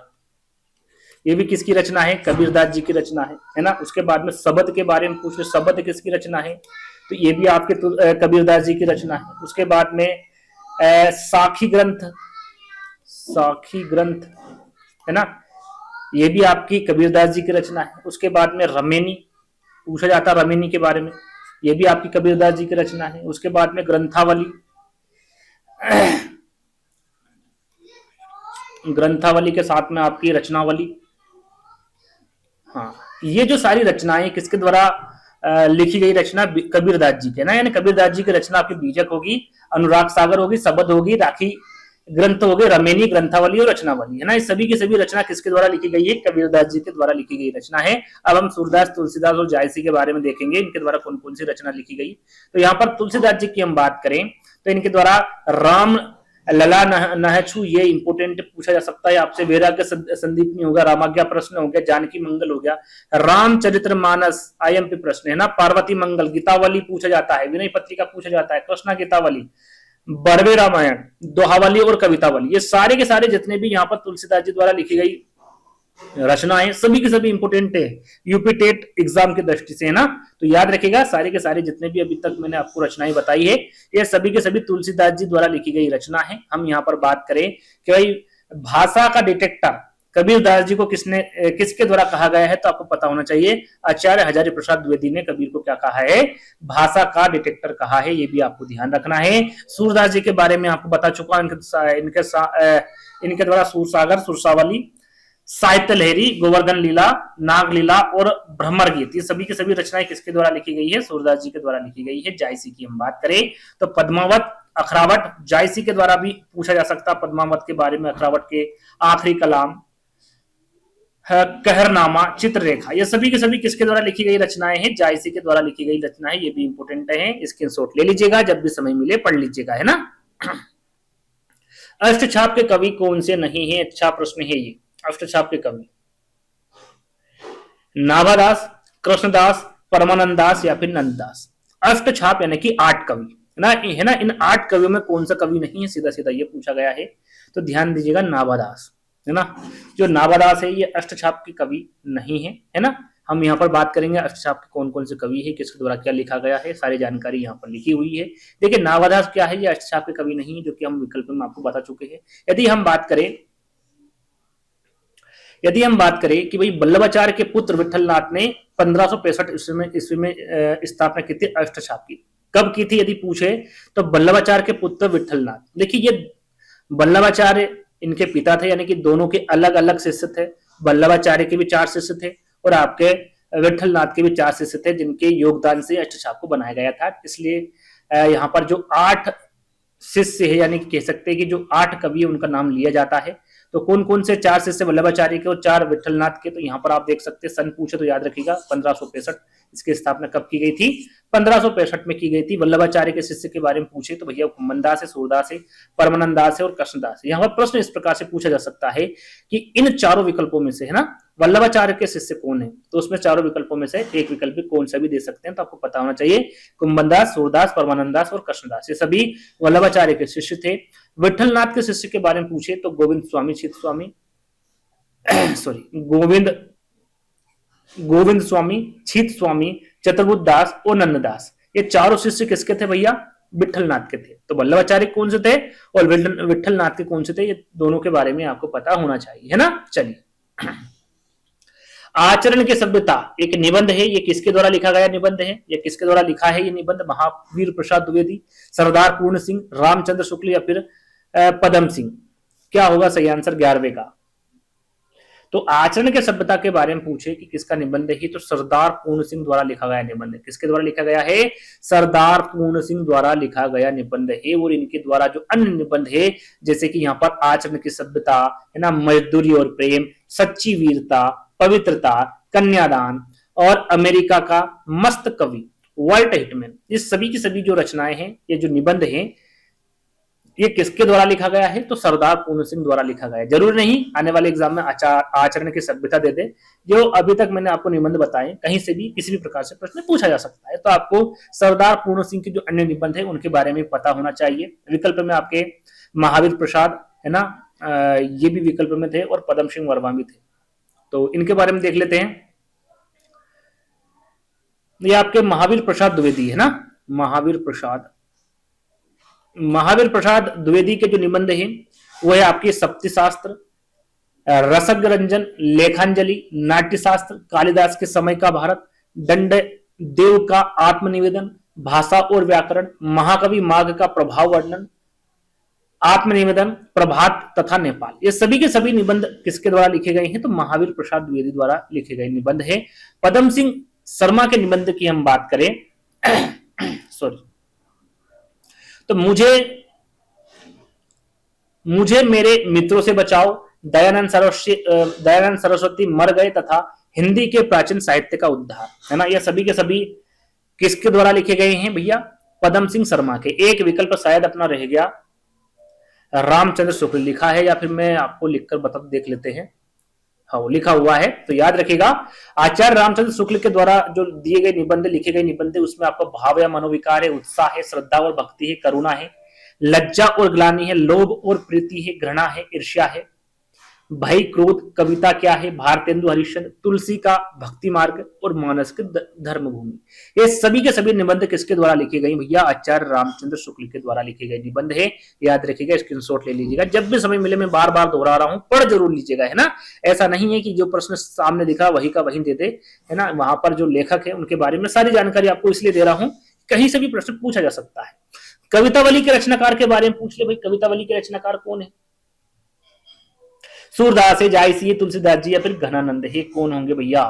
ये भी किसकी रचना है? कबीरदास जी की रचना है ना। उसके बाद में शबद के बारे में पूछ ले, शबद किसकी रचना है? तो ये भी आपके कबीरदास जी की रचना है। उसके बाद में साखी ग्रंथ, साखी ग्रंथ, है ना, ये भी आपकी कबीरदास जी की रचना है। उसके बाद में रमेनी पूछा जाता है, रमेनी के बारे में, ये भी आपकी कबीरदास जी की रचना है। उसके बाद में ग्रंथावली, ग्रंथावली के साथ में आपकी रचनावली। हाँ, ये जो सारी रचनाएं किसके द्वारा लिखी गई रचना? कबीरदास जी के ना, यानी कबीरदास जी की रचना आपकी बीजक होगी, अनुराग सागर होगी, शबद होगी, राखी ग्रंथ हो गए, रमेनी, ग्रंथावली और रचनावली, है ना। इस सभी की सभी रचना किसके द्वारा लिखी गई है? कबीरदास जी के द्वारा लिखी गई रचना है। अब हम सूरदास, तुलसीदास और जायसी के बारे में देखेंगे, इनके द्वारा कौन कौन सी रचना लिखी गई। तो यहाँ पर तुलसीदास जी की हम बात करें तो इनके द्वारा राम लला नहछु, ये इंपोर्टेंट पूछा जा सकता है आपसे, वैराग्य संदीपनी होगा, रामाज्ञा प्रश्न हो गया, जानकी मंगल हो गया, रामचरित्र मानस आईएमपी प्रश्न, है ना, पार्वती मंगल, गीतावली पूछा जाता है, विनय पत्रिका पूछा जाता है, कृष्णा गीतावली, बड़वे रामायण, दोहावली और कवितावली, ये सारे के सारे जितने भी यहाँ पर तुलसीदास जी द्वारा लिखी गई रचनाएं सभी के सभी इंपोर्टेंट है यूपी टेट एग्जाम की दृष्टि से, है ना। तो याद रखिएगा सारे के सारे जितने भी अभी तक मैंने आपको रचनाएं बताई है, ये सभी के सभी तुलसीदास जी द्वारा लिखी गई रचना है। हम यहाँ पर बात करें कि भाई भाषा का डिटेक्टर कबीरदास जी को किसके द्वारा कहा गया है, तो आपको पता होना चाहिए, आचार्य हजारी प्रसाद द्विवेदी ने कबीर को क्या कहा है? भाषा का डिटेक्टर कहा है, ये भी आपको ध्यान रखना है। सूरदास जी के बारे में आपको बता चुका हूं, इनके द्वारा सूरसागर, सुरसावली, साहित्य लहरी, गोवर्धन लीला, नाग लीला और भ्रमर गीत, ये सभी की सभी रचनाएं किसके द्वारा लिखी गई है? सूरदास जी के द्वारा लिखी गई है। जायसी की हम बात करें तो पद्मावत, अखरावट, जायसी के द्वारा भी पूछा जा सकता है पद्मावत के बारे में, अखरावट के आखिरी कलाम, कहरनामा, चित्ररेखा, ये सभी के सभी किसके द्वारा लिखी गई रचनाएं हैं? जायसी के द्वारा लिखी गई रचनाएं, ये भी इंपोर्टेंट है, स्क्रीनशॉट ले लीजिएगा, जब भी समय मिले पढ़ लीजिएगा, है ना। अष्टछाप के कवि कौन से नहीं है? अच्छा प्रश्न है ये। अष्टछाप के कवि नाभादास, कृष्णदास, परमानंद दास या फिर नंददास। अष्टछाप यानी कि 8 कवि ना, है ना। इन 8 कवियों में कौन सा कवि नहीं है? सीधा सीधा ये पूछा गया है, तो ध्यान दीजिएगा, नाभादास, है ना। जो नाभादास है ये अष्टछाप के कवि नहीं है, है ना। हम यहाँ पर बात करेंगे अष्टछाप के कौन कौन से कवि है, किसके द्वारा क्या लिखा गया है, सारी जानकारी यहाँ पर लिखी हुई है। देखिए नाभादास क्या है, ये अष्टछाप के कवि नहीं है, जो कि हम विकल्प में आपको बता चुके हैं। यदि हम बात करें कि भाई वल्लभाचार्य के पुत्र विठलनाथ ने 1565 ईस्वी में स्थापना की थी अष्टछाप की, कब की थी यदि पूछे तो वल्लभाचार्य के पुत्र विठलनाथ। देखिए ये वल्लभाचार्य इनके पिता थे, यानी कि दोनों के अलग अलग शिष्य थे। वल्लभाचार्य के भी 4 शिष्य थे और आपके विठलनाथ के भी 4 शिष्य थे, जिनके योगदान से अष्टछाप को बनाया गया था। इसलिए यहाँ पर जो 8 शिष्य है, यानी कि कह सकते हैं कि जो 8 कवि है उनका नाम लिया जाता है। तो कौन कौन से 4 शिष्य वल्लभाचार्य के और 4 विठलनाथ के, तो यहाँ पर आप देख सकते हैं, सन पूछे तो याद रखिएगा 1565 इसकी स्थापना कब की गई थी? 1565 में की गई थी। वल्लभाचार्य के शिष्य के बारे में पूछे तो भैया कुम्भनदास है, सूरदास है, परमानंदास है और कृष्णदास है। यहाँ पर प्रश्न इस प्रकार से पूछा जा सकता है कि इन चारों विकल्पों में से, है ना, वल्लभाचार्य के शिष्य कौन है? तो उसमें चारों विकल्पों में से एक विकल्प भी कौन सा भी दे सकते हैं, तो आपको पता होना चाहिए, कुम्भनदास, सूरदास, परमानंदास और कृष्णदास, ये सभी वल्लभाचार्य के शिष्य थे। विठलनाथ के शिष्य के बारे में पूछे तो गोविंद स्वामी, चित स्वामी सॉरी गोविंद स्वामी, छित स्वामी, चतुर्बुद्ध दास और नंददास, ये चारों शिष्य किसके थे भैया? विठलनाथ के थे। तो वल्लभाचार्य कौन से थे और विठलनाथ के कौन से थे, ये दोनों के बारे में आपको पता होना चाहिए, है ना। चलिए, आचरण की सभ्यता एक निबंध है, ये किसके द्वारा लिखा गया निबंध है? ये किसके द्वारा लिखा है ये निबंध? महावीर प्रसाद द्विवेदी, सरदार पूर्ण सिंह, रामचंद्र शुक्ल या फिर पदम सिंह। क्या होगा सही आंसर 11वें का? तो आचरण के सभ्यता के बारे में पूछे कि किसका निबंध है, तो सरदार पूर्ण सिंह द्वारा लिखा गया निबंध है। किसके द्वारा लिखा गया है? सरदार पूर्ण सिंह द्वारा लिखा गया निबंध है। और इनके द्वारा जो अन्य निबंध है, जैसे कि यहाँ पर आचरण की सभ्यता है ना, मजदूरी और प्रेम, सच्ची वीरता, पवित्रता, कन्यादान और अमेरिका का मस्त कवि, वर्ल्ट हिटमैन, ये सभी की सभी जो रचनाएं हैं, ये जो निबंध हैं, ये किसके द्वारा लिखा गया है? तो सरदार पूर्ण सिंह द्वारा लिखा गया है। जरूर नहीं आने वाले एग्जाम में आचरण की सभ्यता दे दे। जो अभी तक मैंने आपको निबंध बताए, कहीं से भी किसी भी प्रकार से प्रश्न पूछा जा सकता है, तो आपको सरदार पूर्ण सिंह के जो अन्य निबंध है उनके बारे में पता होना चाहिए। विकल्प में आपके महावीर प्रसाद है ना, ये भी विकल्प में थे, और पदम सिंह वर्मा भी थे। तो इनके बारे में देख लेते हैं। ये आपके महावीर प्रसाद द्विवेदी है ना, महावीर प्रसाद द्विवेदी के जो निबंध है वो है आपके सप्ति शास्त्र, रसग रंजन, लेखांजलि, नाट्य शास्त्र, कालिदास के समय का भारत, दंड देव का आत्मनिवेदन, भाषा और व्याकरण, महाकवि माघ का प्रभाव वर्णन, आत्मनिवेदन, प्रभात तथा नेपाल। ये सभी के सभी निबंध किसके द्वारा लिखे गए हैं? तो महावीर प्रसाद द्विवेदी द्वारा लिखे गए निबंध है। पदम सिंह शर्मा के निबंध की हम बात करें सॉरी, तो मुझे मेरे मित्रों से बचाओ, दयानंद सरस्वती मर गए तथा हिंदी के प्राचीन साहित्य का उद्धार, है ना, ये सभी के सभी किसके द्वारा लिखे गए हैं भैया? पदम सिंह शर्मा के। एक विकल्प शायद अपना रह गया, रामचंद्र शुक्ल लिखा है, या फिर मैं आपको लिखकर बता देख लेते हैं। हाँ, लिखा हुआ है, तो याद रखिएगा आचार्य रामचंद्र शुक्ल के द्वारा जो दिए गए निबंध, लिखे गए निबंध, उसमें आपका भाव या मनोविकार है, उत्साह है, श्रद्धा और भक्ति है, करुणा है, लज्जा और ग्लानि है, लोभ और प्रीति है, घृणा है, ईर्ष्या है, भय क्रोध, कविता क्या है, भारतेंदु हरिश्चंद्र, तुलसी का भक्ति मार्ग और मानस की धर्म भूमि। ये सभी के सभी निबंध किसके द्वारा लिखे गए भैया? आचार्य रामचंद्र शुक्ल के द्वारा लिखे गए निबंध है। याद रखिएगा, स्क्रीनशॉट ले लीजिएगा। जब भी समय मिले, मैं बार बार दोहरा रहा हूं, पढ़ जरूर लीजिएगा, है ना। ऐसा नहीं है कि जो प्रश्न सामने दिखा वही का वही दे दे, है ना। वहां पर जो लेखक है उनके बारे में सारी जानकारी आपको इसलिए दे रहा हूं, कहीं से भी प्रश्न पूछा जा सकता है। कवितावली के रचनाकार के बारे में पूछ ले भाई, कवितावली के रचनाकार कौन है? सूरदास है, जायसी है, तुलसीदास जी या फिर घनानंद है, कौन होंगे भैया?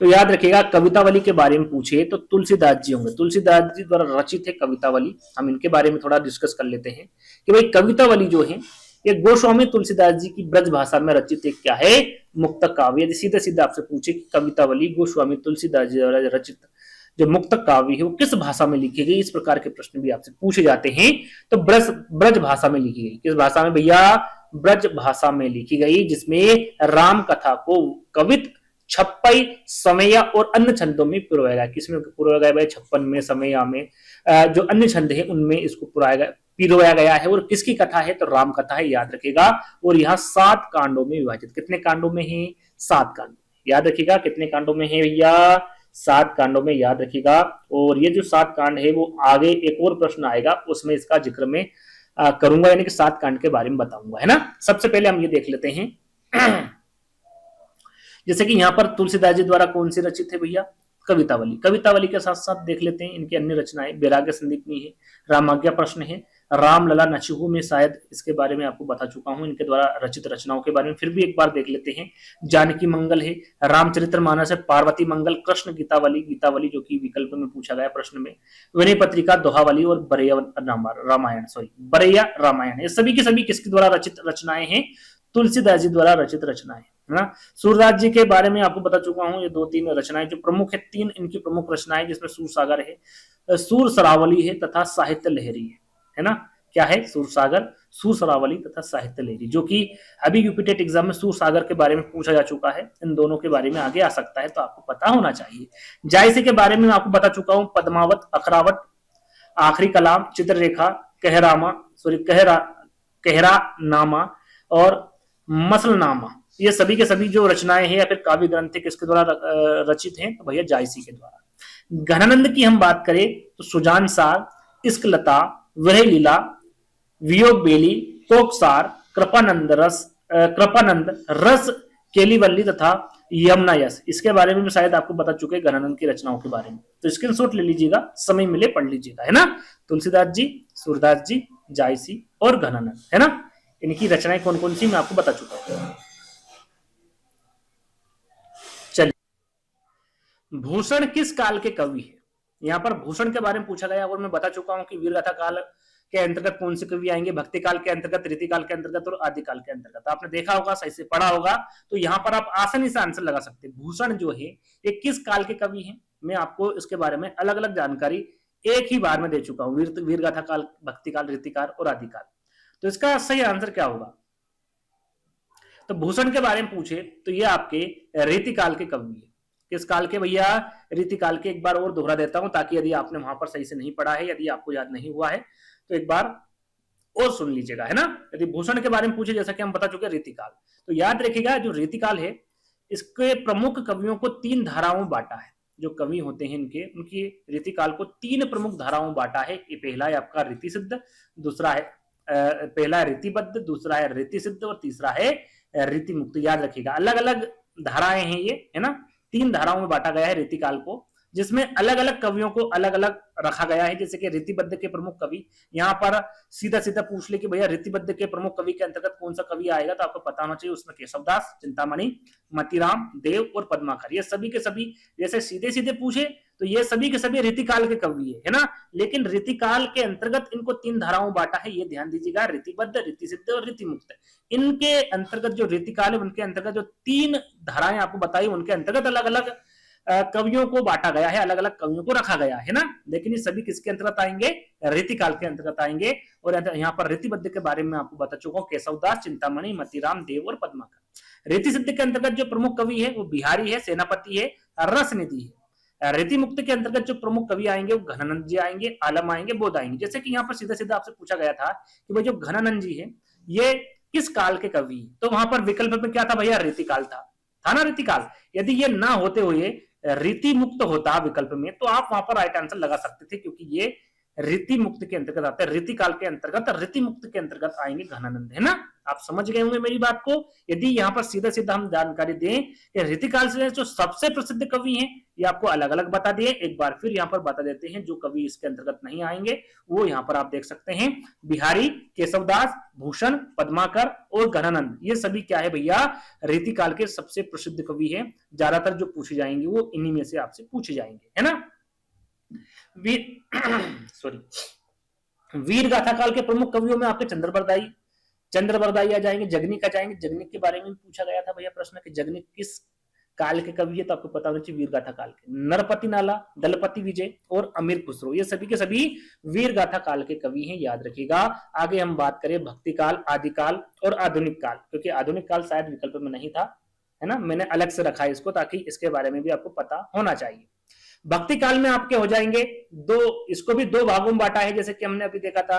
तो याद रखिएगा, कवितावली के बारे में पूछे तो तुलसीदास जी होंगे। तुलसीदास जी द्वारा रचित है कवितावली। हम इनके बारे में थोड़ा डिस्कस कर लेते हैं कि भाई कवितावली जो है ये गोस्वामी तुलसीदास जी की ब्रज भाषा में रचित एक क्या है? मुक्तक काव्य। यदि सीधे सीधे आपसे पूछे कि कवितावली गोस्वामी तुलसीदास जी द्वारा रचित जो मुक्तक काव्य है वो किस भाषा में लिखी गई, इस प्रकार के प्रश्न भी आपसे पूछे जाते हैं। तो ब्रज भाषा में लिखी गई। किस भाषा में भैया? ब्रज भाषा में लिखी गई, जिसमें राम कथा को कवित, छप्पई, समया और अन्य छंदों में पुरवाया गया। किसमें पुरवाया गया भाई? छप्पन में, समया में, जो अन्य छंद है उनमें इसको पिरोया गया है। और किसकी कथा है? तो राम कथा है, याद रखिएगा। और यहाँ 7 कांडों में विभाजित। कितने कांडों में है? 7 कांड। याद रखिएगा कितने कांडों में है भैया? 7 कांडों में, याद रखिएगा। और ये जो 7 कांड है वो आगे एक और प्रश्न आएगा, उसमें इसका जिक्र में करूंगा, यानी कि 7 कांड के बारे में बताऊंगा, है ना। सबसे पहले हम ये देख लेते हैं जैसे कि यहाँ पर तुलसीदास जी द्वारा कौन सी रचित है भैया? कवितावली। कवितावली के साथ साथ देख लेते हैं इनकी अन्य रचनाएं। वैराग्य संदीपनी है, रामाज्ञा प्रश्न है, रामलला नचिहू में शायद इसके बारे में आपको बता चुका हूं, इनके द्वारा रचित रचनाओं के बारे में फिर भी एक बार देख लेते हैं। जानकी मंगल है, रामचरितमानस है, पार्वती मंगल, कृष्ण गीतावली, गीतावली जो कि विकल्प में पूछा गया प्रश्न में, विनय पत्रिका, दोहावली और बरैया रामायण। ये सभी की सभी किसके द्वारा रचित रचनाएं हैं? तुलसीदास जी द्वारा रचित रचनाएं, है ना। सूरदास जी के बारे में आपको बता चुका हूं। ये 2-3 रचनाएं जो प्रमुख है, 3 इनकी प्रमुख रचनाएं, जिसमें सूरसागर है, सूर सरावली है तथा साहित्य लहरी है ना। क्या है? सूरसागर, सूर सरावली तथा साहित्य लहरी, जो कि अभी यूपीटेट एग्जाम में सूरसागर के बारे में पूछा जा चुका है। इन दोनों के बारे में आगे आ सकता है, तो आपको पता होना चाहिए। जायसे के बारे में आपको बता चुका हूं। पद्मावत, अखरावत, आखिरी कलाम, चित्ररेखा, कहरानामा और मसलनामा, ये सभी के सभी जो रचनाएं हैं या फिर काव्य ग्रंथ किसके द्वारा रचित हैं? तो भैया जायसी के द्वारा। घनानंद की हम बात करें तो सुजान सार, इश्क लता, विरह लीला, वियोग बेली, कोकसार, कृपानंद रस, केलीवल्ली तथा यमुना यस, इसके बारे में भी शायद आपको बता चुके हैं घनानंद की रचनाओं के बारे में। तो स्क्रीनशॉट ले लीजिएगा, समय मिले पढ़ लीजिएगा, है ना। तुलसीदास जी, सूरदास जी, जायसी और घनानंद, है ना। इनकी रचनाएं कौन कौन सी मैं आपको बता चुका हूं। चलिए, भूषण किस काल के कवि है। यहाँ पर भूषण के बारे में पूछा गया और मैं बता चुका हूं कि वीरगाथा काल के अंतर्गत कौन से कवि आएंगे, भक्ति काल के अंतर्गत, रीति काल के अंतर्गत और आदि काल के अंतर्गत। आपने देखा होगा, सही से पढ़ा होगा, तो यहाँ पर आप आसानी से आंसर लगा सकते हैं। भूषण जो है ये किस काल के कवि हैं, मैं आपको इसके बारे में अलग अलग जानकारी एक ही बार में दे चुका हूँ। वीरगाथा काल, भक्ति काल, रीति काल और आदि काल। तो इसका सही आंसर क्या होगा। तो भूषण के बारे में पूछे तो ये आपके रीति काल के कवि है। किस काल के भैया, रीति काल के। एक बार और दोहरा देता हूं ताकि यदि आपने वहां पर सही से नहीं पढ़ा है, यदि आपको याद नहीं हुआ है तो एक बार और सुन लीजिएगा, है ना। यदि भूषण के बारे में पूछे, जैसा कि हम बता चुके रीति काल, तो याद रखिएगा जो रीति काल है इसके प्रमुख कवियों को 3 धाराओं में बांटा है। जो कवि होते हैं इनके, उनकी रीति काल को 3 प्रमुख धाराओं में बांटा है। ये पहला है आपका रीति सिद्ध, दूसरा है पहला है रीतिबद्ध, दूसरा है रीति सिद्ध और तीसरा है रीति मुक्त। याद रखिएगा, अलग अलग धाराएं हैं ये, है ना। 3 धाराओं में बांटा गया है रीति काल को, जिसमें अलग अलग कवियों को अलग अलग रखा गया है। जैसे कि रीतिबद्ध के प्रमुख कवि, यहाँ पर सीधा सीधा पूछ ले कि भैया रीतिबद्ध के प्रमुख कवि के अंतर्गत कौन सा कवि आएगा, तो आपको पता होना चाहिए उसमें केशवदास, चिंतामणि, मतीराम, देव और पद्माकर। ये सभी के सभी जैसे सीधे सीधे पूछे तो ये सभी के सभी रीतिकाल के कवि है ना। लेकिन रीतिकाल के अंतर्गत इनको 3 धाराओं में बांटा है, ये ध्यान दीजिएगा, रीतिबद्ध, रीति सिद्ध और रीति मुक्त। इनके अंतर्गत जो रीतिकाल है उनके अंतर्गत जो 3 धाराएं आपको बताई, उनके अंतर्गत अलग अलग कवियों को बांटा गया है, अलग अलग कवियों को रखा गया है ना। लेकिन ये सभी किसके अंतर्गत आएंगे, रीतिकाल के अंतर्गत आएंगे। और यहाँ पर रीतिबद्ध के बारे में आपको बता चुका हूँ, केशवदास, चिंतामणि, मतीराम, देव और पद्माकर। रीति सिद्ध के अंतर्गत जो प्रमुख कवि है वो बिहारी है, सेनापति है, रसनिधि है। रीति मुक्त के अंतर्गत जो प्रमुख कवि आएंगे वो घनानंद जी आएंगे, आलम आएंगे, बोध आएंगे। जैसे कि यहाँ पर सीधा सीधा आपसे पूछा गया था कि भाई जो घनानंद जी है ये किस काल के कवि, तो वहां पर विकल्प में क्या था भैया, रीतिकाल था ना, रीतिकाल। यदि ये ना होते हुए रीति मुक्त होता विकल्प में तो आप वहां पर राइट आंसर लगा सकते थे, क्योंकि ये रीति मुक्त के अंतर्गत आते हैं, रीति काल के अंतर्गत, रीति मुक्त के अंतर्गत आएंगे घनानंद, है ना। आप समझ गए होंगे मेरी बात को। यदि यहाँ पर सीधा सीधा हम जानकारी दें कि रीति काल से जो सबसे प्रसिद्ध कवि हैं ये आपको अलग अलग बता दिए, एक बार फिर यहाँ पर बता देते हैं जो कवि इसके अंतर्गत नहीं आएंगे वो यहाँ पर आप देख सकते हैं, बिहारी, केशवदास, भूषण, पद्माकर और घनानंद। ये सभी क्या है भैया, रीति काल के सबसे प्रसिद्ध कवि है। ज्यादातर जो पूछे जाएंगे वो इन्हीं में से आपसे पूछे जाएंगे, है ना। वीर गाथा काल के प्रमुख कवियों में आपके चंद्रबरदाई आ जाएंगे, जगनिक आ जाएंगे। जगनिक के बारे में पूछा गया था भैया प्रश्न कि जगनिक किस काल के कवि है, तो आपको पता होना चाहिए वीर गाथा काल के। नरपति नाला, दलपति विजय और अमीर खुसरो, ये सभी के सभी वीर गाथा काल के कवि हैं, याद रखिएगा। आगे हम बात करें भक्ति काल, आदि काल और आधुनिक काल, क्योंकि आधुनिक काल शायद विकल्प में नहीं था, है ना, मैंने अलग से रखा है इसको ताकि इसके बारे में भी आपको पता होना चाहिए। भक्ति काल में आपके हो जाएंगे इसको भी 2 भागों में बांटा है, जैसे कि हमने अभी देखा था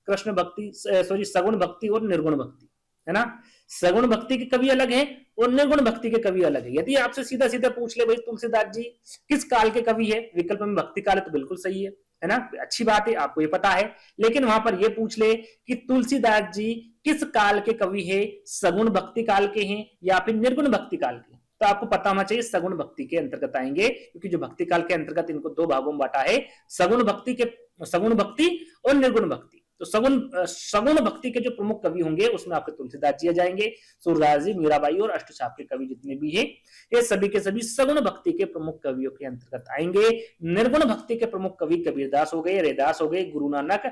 कृष्ण भक्ति, सगुण भक्ति और निर्गुण भक्ति, है ना। सगुण भक्ति के कवि अलग है और निर्गुण भक्ति के कवि अलग है। यदि आपसे सीधा सीधा पूछ ले भाई तुलसीदास जी किस काल के कवि है, विकल्प में भक्ति काल है तो बिल्कुल सही है ना, अच्छी बात है, आपको ये पता है। लेकिन वहां पर ये पूछ ले कि तुलसीदास जी किस काल के कवि है, सगुण भक्ति काल के हैं या फिर निर्गुण भक्ति काल के, तो आपको पता होना चाहिए सगुण भक्ति के अंतर्गत आएंगे, क्योंकि जो भक्ति काल के अंतर्गत इनको 2 भागों में बांटा है, सगुण भक्ति और निर्गुण भक्ति। तो सगुण भक्ति के जो प्रमुख कवि होंगे उसमें आपके तुलसीदास जी आ जाएंगे, सूरदास जी, मीराबाई और अष्टचाप के कवि जितने भी हैं ये सभी के सभी सगुण भक्ति के प्रमुख कवियों के अंतर्गत आएंगे। निर्गुण भक्ति के प्रमुख कवि कबीरदास हो गए, रैदास हो गए, गुरु नानक,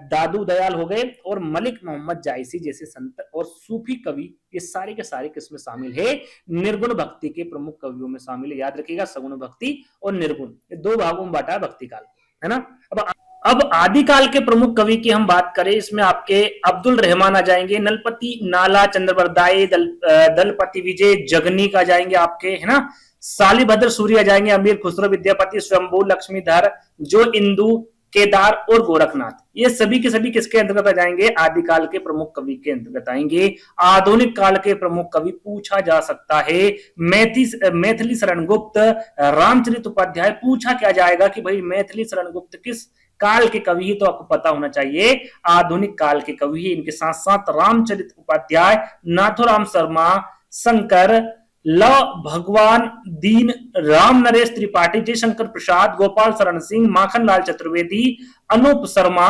दादू दयाल हो गए और मलिक मोहम्मद जायसी जैसे संत और सूफी कवि, ये सारे के सारे किसमें शामिल है, निर्गुण भक्ति के प्रमुख कवियों में शामिल है। याद रखिएगा, सगुण भक्ति और निर्गुण, ये 2 भागों में बांटा है भक्ति काल, है ना। अब आदिकाल के प्रमुख कवि की हम बात करें, इसमें आपके अब्दुल रहमान आ जाएंगे, नलपति नाला, चंद्रबरदाई, दलपति विजय, जगनिक आ जाएंगे आपके, है ना। शालिभद्र सूरी आ जाएंगे, अमीर खुसरो, विद्यापति, स्वयंभू, लक्ष्मीधर, जो इंदु, केदार और गोरखनाथ, ये सभी के सभी किसके अंतर्गत आ जाएंगे, आदिकाल के प्रमुख कवि के अंतर्गत आएंगे। आधुनिक काल के प्रमुख कवि पूछा जा सकता है, मैथिली शरण गुप्त, रामचरित उपाध्याय। पूछा क्या जाएगा कि भाई मैथिली शरण गुप्त किस काल के कवि है, तो आपको पता होना चाहिए आधुनिक काल के कवि है। इनके साथ साथ रामचरित उपाध्याय, नाथुराम शर्मा, शंकर, ल भगवान दीन, राम नरेश त्रिपाठी, जयशंकर प्रसाद, गोपाल शरण सिंह, माखन लाल चतुर्वेदी, अनूप शर्मा,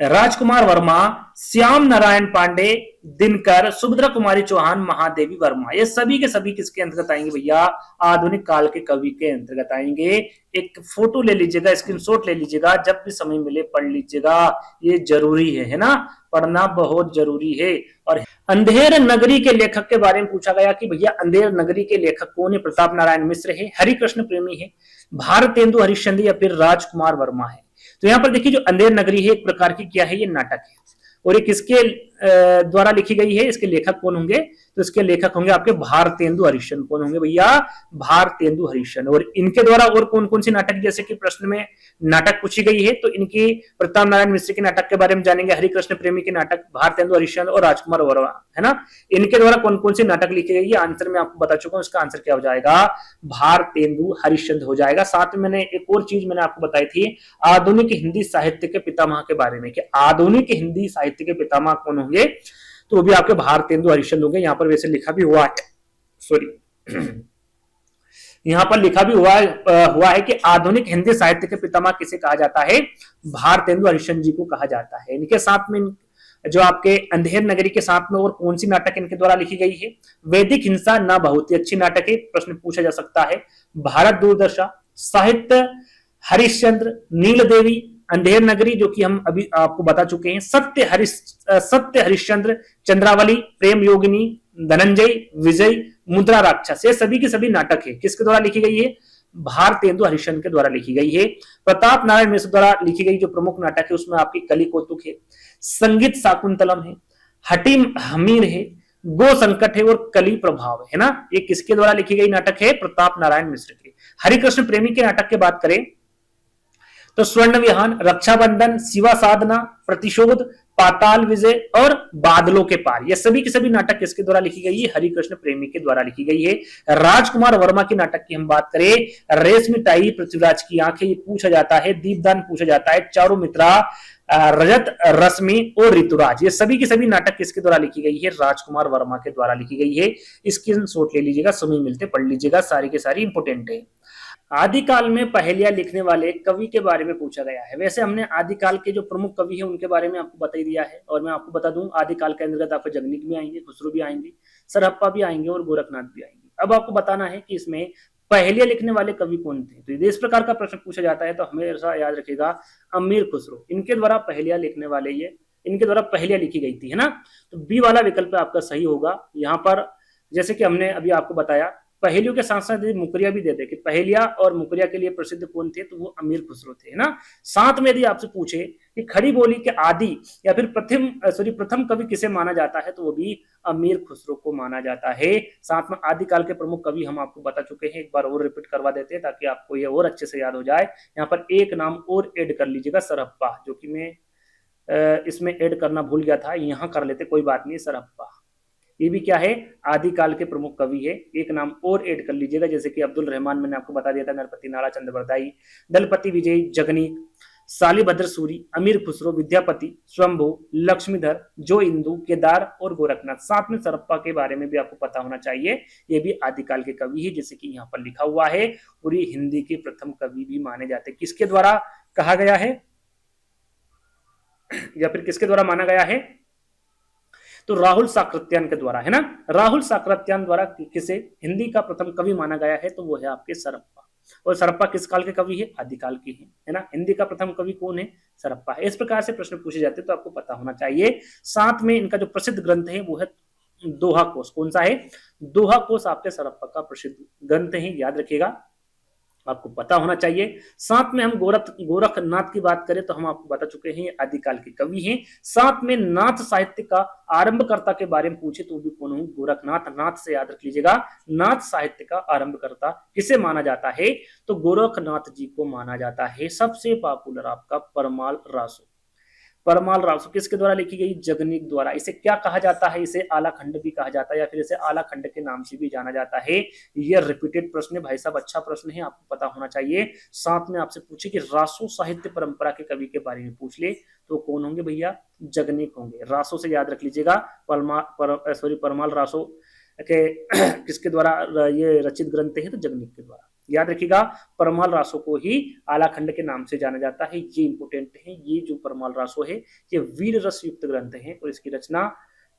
राजकुमार वर्मा, श्याम नारायण पांडे, दिनकर, सुभद्रा कुमारी चौहान, महादेवी वर्मा, ये सभी के सभी किसके अंतर्गत आएंगे भैया? आधुनिक काल के कवि के अंतर्गत आएंगे। एक फोटो ले लीजिएगा, स्क्रीनशॉट ले लीजिएगा, जब भी समय मिले पढ़ लीजिएगा, ये जरूरी है ना, पढ़ना बहुत जरूरी है। और अंधेर नगरी के लेखक के बारे में पूछा गया कि भैया अंधेर नगरी के लेखक कौन है? प्रताप नारायण मिश्र है, हरिकृष्ण प्रेमी है, भारतेंदु हरिश्चंद्र या फिर राजकुमार वर्मा है। तो यहाँ पर देखिए जो अंधेर नगरी है एक प्रकार की क्या है, ये नाटक है। और ये किसके द्वारा लिखी गई है, इसके लेखक कौन होंगे? तो इसके लेखक होंगे आपके भारतेंदु हरिश्चंद्र। कौन होंगे भैया? भारतेंदु हरिश्चंद्र। और इनके द्वारा और कौन कौन सी नाटक, जैसे कि प्रश्न में नाटक पूछी गई है, तो इनकी प्रताप नारायण मिश्र के नाटक के बारे में जानेंगे, हरिकृष्ण प्रेमी के नाटक, भारतेंदु हरिश्चंद्र और राजकुमार वर्मा, है ना। इनके द्वारा कौन कौन सी नाटक लिखी गई है, आंसर में आपको बता चुका हूं, इसका आंसर क्या हो जाएगा? भारतेंदु हरिश्चंद्र हो जाएगा। साथ में मैंने एक और चीज मैंने आपको बताई थी आधुनिक हिंदी साहित्य के पितामह के बारे में, कि आधुनिक हिंदी साहित्य के पितामह कौन होंगे? तो वो भी आपके भारतेंदु हरिश्चंद्र होंगे। यहाँ पर वैसे लिखा भी हुआ है, सॉरी यहाँ पर लिखा भी हुआ है कि आधुनिक हिंदी साहित्य के पितामह किसे कहा जाता है? भारतेंदु हरिश्चंद्र जी को कहा जाता है। इनके साथ में जो आपके अंधेर नगरी के साथ में और कौन सी नाटक इनके द्वारा लिखी गई है? वैदिक हिंसा ना बहुत ही अच्छी नाटक है, प्रश्न पूछा जा सकता है। भारत दूरदर्शा, साहित्य, हरिश्चंद्र, नील देवी, अंधेर नगरी जो कि हम अभी आपको बता चुके हैं, सत्य हरिश्चंद्र, चंद्रावली, प्रेम योगिनी, धनंजय, विजय, मुद्रा राक्षस, ये सभी के सभी नाटक है, किसके द्वारा लिखी गई है? भारतेंदु हरिश्चंद्र के द्वारा लिखी गई है। प्रताप नारायण मिश्र द्वारा लिखी गई जो प्रमुख नाटक है उसमें आपकी कली कौतुक है, संगीत शाकुंतलम है, हटीम हमीर है, गो संकट है और कली प्रभाव है ना। ये किसके द्वारा लिखी गई नाटक है? प्रताप नारायण मिश्र के। हरिकृष्ण प्रेमी के नाटक की बात करें तो स्वर्ण विहान, रक्षाबंधन, शिवा साधना, प्रतिशोध, पाताल विजय और बादलों के पार, ये सभी के सभी नाटक किसके द्वारा लिखी गई है? हरिकृष्ण प्रेमी के द्वारा लिखी गई है। राजकुमार वर्मा के नाटक की हम बात करें, रेशमी टाई, पृथ्वीराज की आंखें, ये पूछा जाता है। दीपदान पूछा जाता है। चारों मित्रा, रजत, रश्मि और ऋतुराज, ये सभी के सभी नाटक किसके द्वारा लिखी गई है? राजकुमार वर्मा के द्वारा लिखी गई है। स्क्रीनशॉट ले लीजिएगा, समय मिलते पढ़ लीजिएगा, सारी के सारी इंपोर्टेंट है। आदिकाल में पहेलियां लिखने वाले कवि के बारे में पूछा गया है। वैसे हमने आदिकाल के जो प्रमुख कवि हैं उनके बारे में आपको बता ही दिया है, और मैं आपको बता दूं आदिकाल के अंतर्गत आपको जगनीक भी आएंगे, खुसरो भी आएंगे, सरहप्पा भी आएंगे और गोरखनाथ भी आएंगे। अब आपको बताना है कि इसमें पहेलियां लिखने वाले कवि कौन थे। तो इस प्रकार का प्रश्न पूछा जाता है तो हमेशा याद रखिएगा अमीर खुसरो, इनके द्वारा पहेलियां लिखने वाले, ये इनके द्वारा पहेलियां लिखी गई थी, है ना। तो बी वाला विकल्प आपका सही होगा। यहाँ पर जैसे कि हमने अभी आपको बताया, पहेलियों के साथ साथ मुकरिया भी देते कि पहेलिया और मुकरिया के लिए प्रसिद्ध कौन थे, तो वो अमीर खुसरो थे, है ना। साथ में यदि आपसे पूछे कि खड़ी बोली के आदि या फिर प्रथम कवि किसे माना जाता है, तो वो भी अमीर खुसरो को माना जाता है। साथ में आदिकाल के प्रमुख कवि हम आपको बता चुके हैं, एक बार और रिपीट करवा देते हैं ताकि आपको ये और अच्छे से याद हो जाए। यहाँ पर एक नाम और ऐड कर लीजिएगा, सरहप्पा, जो कि मैं इसमें ऐड करना भूल गया था, यहाँ कर लेते, कोई बात नहीं। सरहप्पा ये भी क्या है? आदिकाल के प्रमुख कवि है। एक नाम और ऐड कर लीजिएगा, जैसे कि अब्दुल रहमान मैंने आपको बता दिया था, नरपति नारा चंद्रबरदाई, दलपति विजय, जगनीक, सालिभद्र सूरी, अमीर खुसरो, विद्यापति, स्वयंभू, लक्ष्मीधर, जो इंदु, केदार और गोरखनाथ। साथ में सरप्पा के बारे में भी आपको पता होना चाहिए, ये भी आदिकाल के कवि है, जैसे कि यहाँ पर लिखा हुआ है। पूरी हिंदी के प्रथम कवि भी माने जाते हैं। किसके द्वारा कहा गया है या फिर किसके द्वारा माना गया है? तो राहुल साकृत्यायन के द्वारा, है ना। राहुल साकृत्यायन द्वारा किसे हिंदी का प्रथम कवि माना गया है, तो वो है आपके सरप्पा। और सरप्पा किस काल के कवि है? आदिकाल के हैं, है ना। हिंदी का प्रथम कवि कौन है? सरप्पा है। इस प्रकार से प्रश्न पूछे जाते हैं तो आपको पता होना चाहिए। साथ में इनका जो प्रसिद्ध ग्रंथ है वो है दोहा कोश। कौन सा है? दोहा कोश आपके सरप्पा का प्रसिद्ध ग्रंथ है, याद रखिएगा, आपको पता होना चाहिए। साथ में हम गोरखनाथ की बात करें तो हम आपको बता चुके हैं आदिकाल के कवि हैं। साथ में नाथ साहित्य का आरंभकर्ता के बारे में पूछे तो भी कौन हो? गोरखनाथ। नाथ से याद रख लीजिएगा, नाथ साहित्य का आरंभकर्ता किसे माना जाता है? तो गोरखनाथ जी को माना जाता है। सबसे पॉपुलर आपका परमाल रासो। परमाल रासो किसके द्वारा लिखी गई? जगनीक द्वारा। इसे क्या कहा जाता है? इसे आला खंड भी कहा जाता है या फिर इसे आला खंड के नाम से भी जाना जाता है। ये रिपीटेड प्रश्न है भाई साहब, अच्छा प्रश्न है, आपको पता होना चाहिए। साथ में आपसे पूछे कि रासो साहित्य परंपरा के कवि के बारे में पूछ ले तो कौन होंगे भैया? जगनीक होंगे। रासो से याद रख लीजिएगा, परमाल रासो के किसके द्वारा ये रचित ग्रंथ है? तो जगनीक के द्वारा। याद रखिएगा, परमाल रासो को ही आलाखंड के नाम से जाना जाता है। ये इंपोर्टेंट है, ये जो परमाल रासो है ये वीर रस युक्त ग्रंथ है और इसकी रचना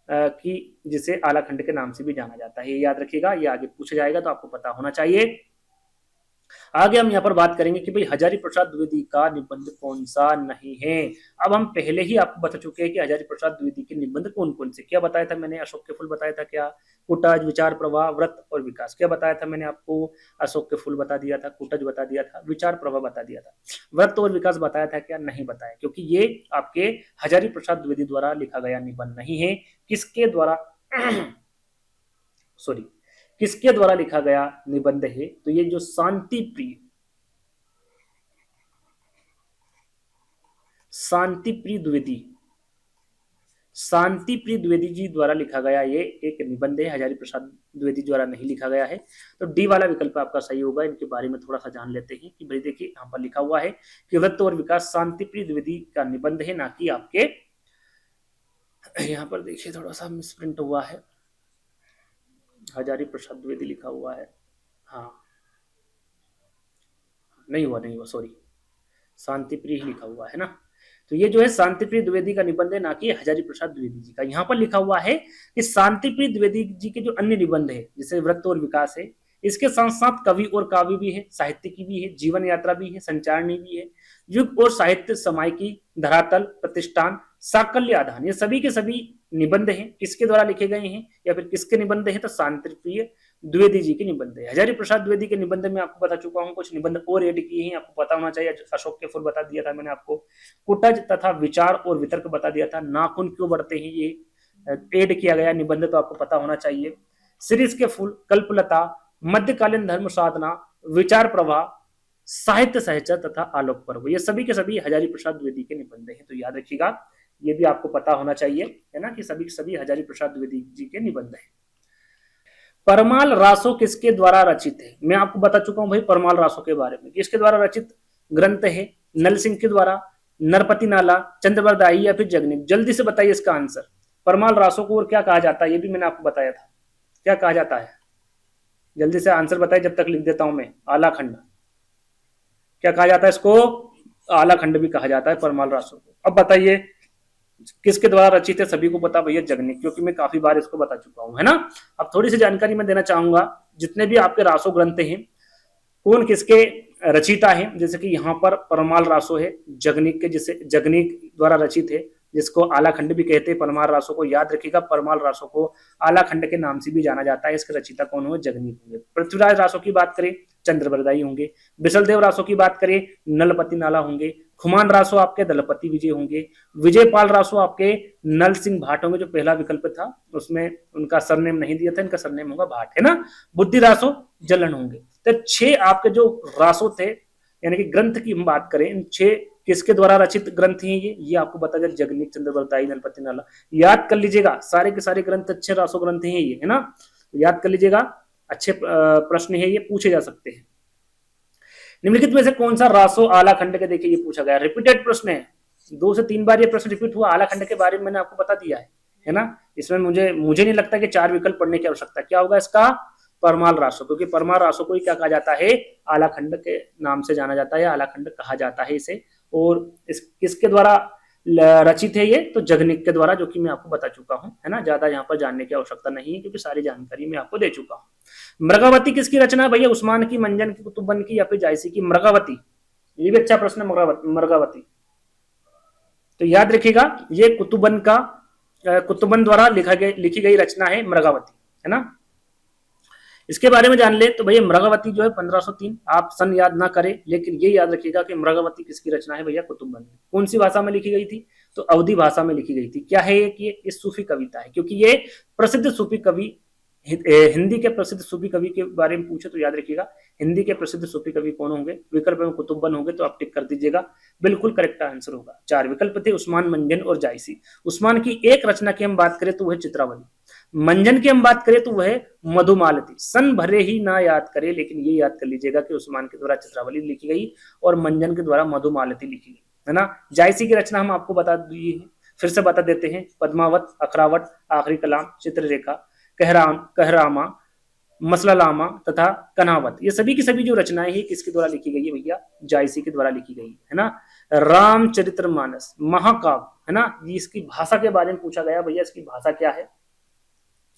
की जिसे आलाखंड के नाम से भी जाना जाता है। ये याद रखिएगा, ये आगे पूछा जाएगा तो आपको पता होना चाहिए। आगे हम यहाँ पर बात करेंगे कि भाई हजारी प्रसाद द्विवेदी का निबंध कौन सा नहीं है। अब हम पहले ही आपको बता चुके हैं कि हजारी प्रसाद द्विवेदी के निबंध कौन कौन से, क्या बताया था मैंने, अशोक के फूल बताया था, क्या कुटज, विचार प्रवाह, व्रत और विकास, क्या बताया था मैंने आपको, अशोक के फूल बता दिया था, कुटज बता दिया था, विचार प्रवाह बता दिया था, व्रत और विकास बताया था क्या, नहीं बताया, क्योंकि ये आपके हजारी प्रसाद द्विवेदी द्वारा लिखा गया निबंध नहीं है। किसके द्वारा सॉरी किसके द्वारा लिखा गया निबंध है, तो ये जो शांति प्रिय द्विवेदी जी द्वारा लिखा गया ये एक निबंध है, हजारी प्रसाद द्विवेदी द्वारा नहीं लिखा गया है। तो डी वाला विकल्प आपका सही होगा। इनके बारे में थोड़ा सा जान लेते हैं कि भाई देखिए यहाँ पर लिखा हुआ है कि व्रत और विकास शांति प्रिय द्विवेदी का निबंध है, ना कि आपके, यहाँ पर देखिए थोड़ा सा मिसप्रिंट हुआ है, हजारी प्रसाद द्विवेदी लिखा हुआ है, हाँ नहीं हुआ सॉरी, शांति प्रिय लिखा हुआ है ना। तो ये जो है शांति प्रिय द्विवेदी का निबंध है, ना कि हजारी प्रसाद द्विवेदी जी का। यहाँ पर लिखा हुआ है कि शांति प्रिय द्विवेदी जी के जो अन्य निबंध है जैसे व्रत और विकास है, इसके साथ साथ कवि और काव्य भी है, साहित्य की भी है, जीवन यात्रा भी है, संचारणी भी है, युग और साहित्य समय की, धरातल, प्रतिष्ठान, साकल्य आधान, ये सभी के सभी निबंध हैं। किसके द्वारा लिखे गए हैं या फिर किसके निबंध हैं, तो शांति प्रिय द्विवेदी जी के निबंध है। हजारी प्रसाद द्विवेदी के निबंध में आपको बता चुका हूँ, कुछ निबंध और ऐड किए हैं, आपको पता होना चाहिए। अशोक के फूल बता दिया था मैंने आपको, कुटज तथा विचार और वितर्क बता दिया था, नाखून क्यों बढ़ते हैं ये ऐड किया गया निबंध, तो आपको पता होना चाहिए। शिरीष के फूल, कल्पलता, मध्यकालीन धर्म साधना, विचार प्रवाह, साहित्य सहचर तथा आलोक पर्व, ये सभी के सभी हजारी प्रसाद द्विवेदी के निबंध हैं। तो याद रखिएगा, ये भी आपको पता होना चाहिए, है ना, कि सभी सभी हजारी प्रसाद द्विवेदी जी के निबंध हैं। परमाल रासो किसके द्वारा रचित है, मैं आपको बता चुका हूं भाई परमाल रासो के बारे में, किसके द्वारा रचित ग्रंथ है, नल सिंह के द्वारा, नरपति नाला, चंद्रबरदाई या फिर जगनिक, जल्दी से बताइए इसका आंसर। परमाल रासो को और क्या कहा जाता है, ये भी मैंने आपको बताया था, क्या कहा जाता है, जल्दी से आंसर बताइए, जब तक लिख देता हूं मैं। आलाखंड, क्या कहा जाता है इसको, आलाखंड भी कहा जाता है परमाल रासो को। अब बताइए किसके द्वारा रचित है, सभी को पता भैया जगनिक, क्योंकि मैं काफी बार इसको बता चुका हूं, है ना। अब थोड़ी सी जानकारी मैं देना चाहूंगा, जितने भी आपके रासो ग्रंथ हैं कौन किसके रचिता है, जैसे कि यहाँ पर परमाल रासो है जगनिक के, जिसे जगनिक द्वारा रचित है, जिसको आलाखंड भी कहते हैं। परमाल रासो को याद रखिएगा, परमाल रासो को आलाखंड के नाम से भी जाना जाता है। इसके रचिता कौन हुए, जगनिक होंगे। पृथ्वीराज रासो की बात करें, चंद्रबरदाई होंगे। बिसलदेव रासो की बात करें, नलपति नाला होंगे। खुमान रासो आपके दलपति विजय होंगे। विजयपाल रासो आपके नल सिंह भाट होंगे, जो पहला विकल्प था उसमें उनका सरनेम नहीं दिया था, इनका सरनेम होगा भाट, है ना। बुद्धि रासो जलन होंगे। तो 6 आपके जो रासो थे, यानी कि ग्रंथ की हम बात करें, इन 6 किसके द्वारा रचित ग्रंथ हैं ये आपको बता दें, जगनिक, चंद्रबरदाई, नलपति नाला। याद कर लीजिएगा, सारे के सारे ग्रंथ अच्छे रासो ग्रंथ हैं ये, है ना, याद कर लीजिएगा, अच्छे प्रश्न है ये, पूछे जा सकते हैं। निम्नलिखित में से कौन सा रासो आलाखंड के, देखिए ये पूछा गया, रिपीटेड प्रश्न है, 2 से 3 बार ये प्रश्न रिपीट हुआ। आलाखंड के बारे में मैंने आपको बता दिया है ना। इसमें मुझे नहीं लगता कि 4 विकल्प पढ़ने की आवश्यकता, क्या होगा इसका, परमाल रासो, क्योंकि परमाल रासो को ही क्या कहा जाता है, आलाखंड के नाम से जाना जाता है, आलाखंड कहा जाता है इसे। और इस किसके द्वारा रचित है ये, तो जगनिक के द्वारा, जो कि मैं आपको बता चुका हूं, है ना। ज्यादा यहाँ पर जानने की आवश्यकता नहीं है, क्योंकि सारी जानकारी मैं आपको दे चुका हूं। मृगावती किसकी रचना है भैया, उस्मान की, मंजन की, कुतुबन की या फिर जायसी की। मृगावती, ये भी अच्छा प्रश्न है, मृगावती। तो याद रखिएगा, ये कुतुबन द्वारा लिखी गई रचना है मृगावती, है ना। इसके बारे में जान ले तो भैया मृगावती जो है 1503, आप सन याद ना करें, लेकिन ये याद रखिएगा कि मृगावती किसकी रचना है भैया, कुतुबन। कौन सी भाषा में लिखी गई थी, तो अवधी भाषा में लिखी गई थी। क्या है ये कि ये सूफी कविता है, क्योंकि ये प्रसिद्ध सूफी कवि, हिंदी के प्रसिद्ध सूफी कवि के बारे में पूछे तो याद रखिएगा, हिंदी के प्रसिद्ध सूफी कवि कौन होंगे, विकल्प में कुतुबन होंगे, तो आप टिक कर दीजिएगा, बिल्कुल करेक्ट आंसर होगा। 4 विकल्प थे, उस्मान, मंजन और जायसी। उस्मान की एक रचना की हम बात करें तो वह चित्रावली, मंजन की हम बात करें तो वह मधुमालती। सन भरे ही ना याद करें, लेकिन ये याद कर लीजिएगा कि उस्मान के द्वारा चित्रावली लिखी गई और मंजन के द्वारा मधुमालती लिखी गई, है ना। जायसी की रचना हम आपको बता दिए हैं, फिर से बता देते हैं, पद्मावत, अखरावट, आखिरी कलाम, चित्ररेखा, कहरामा, मसलालामा तथा कनावत, ये सभी की सभी जो रचनाएं हैं किसके द्वारा लिखी गई है भैया, जायसी के द्वारा लिखी गई है ना। रामचरितमानस महाकाव्य है ना, इसकी भाषा के बारे में पूछा गया भैया, इसकी भाषा क्या है,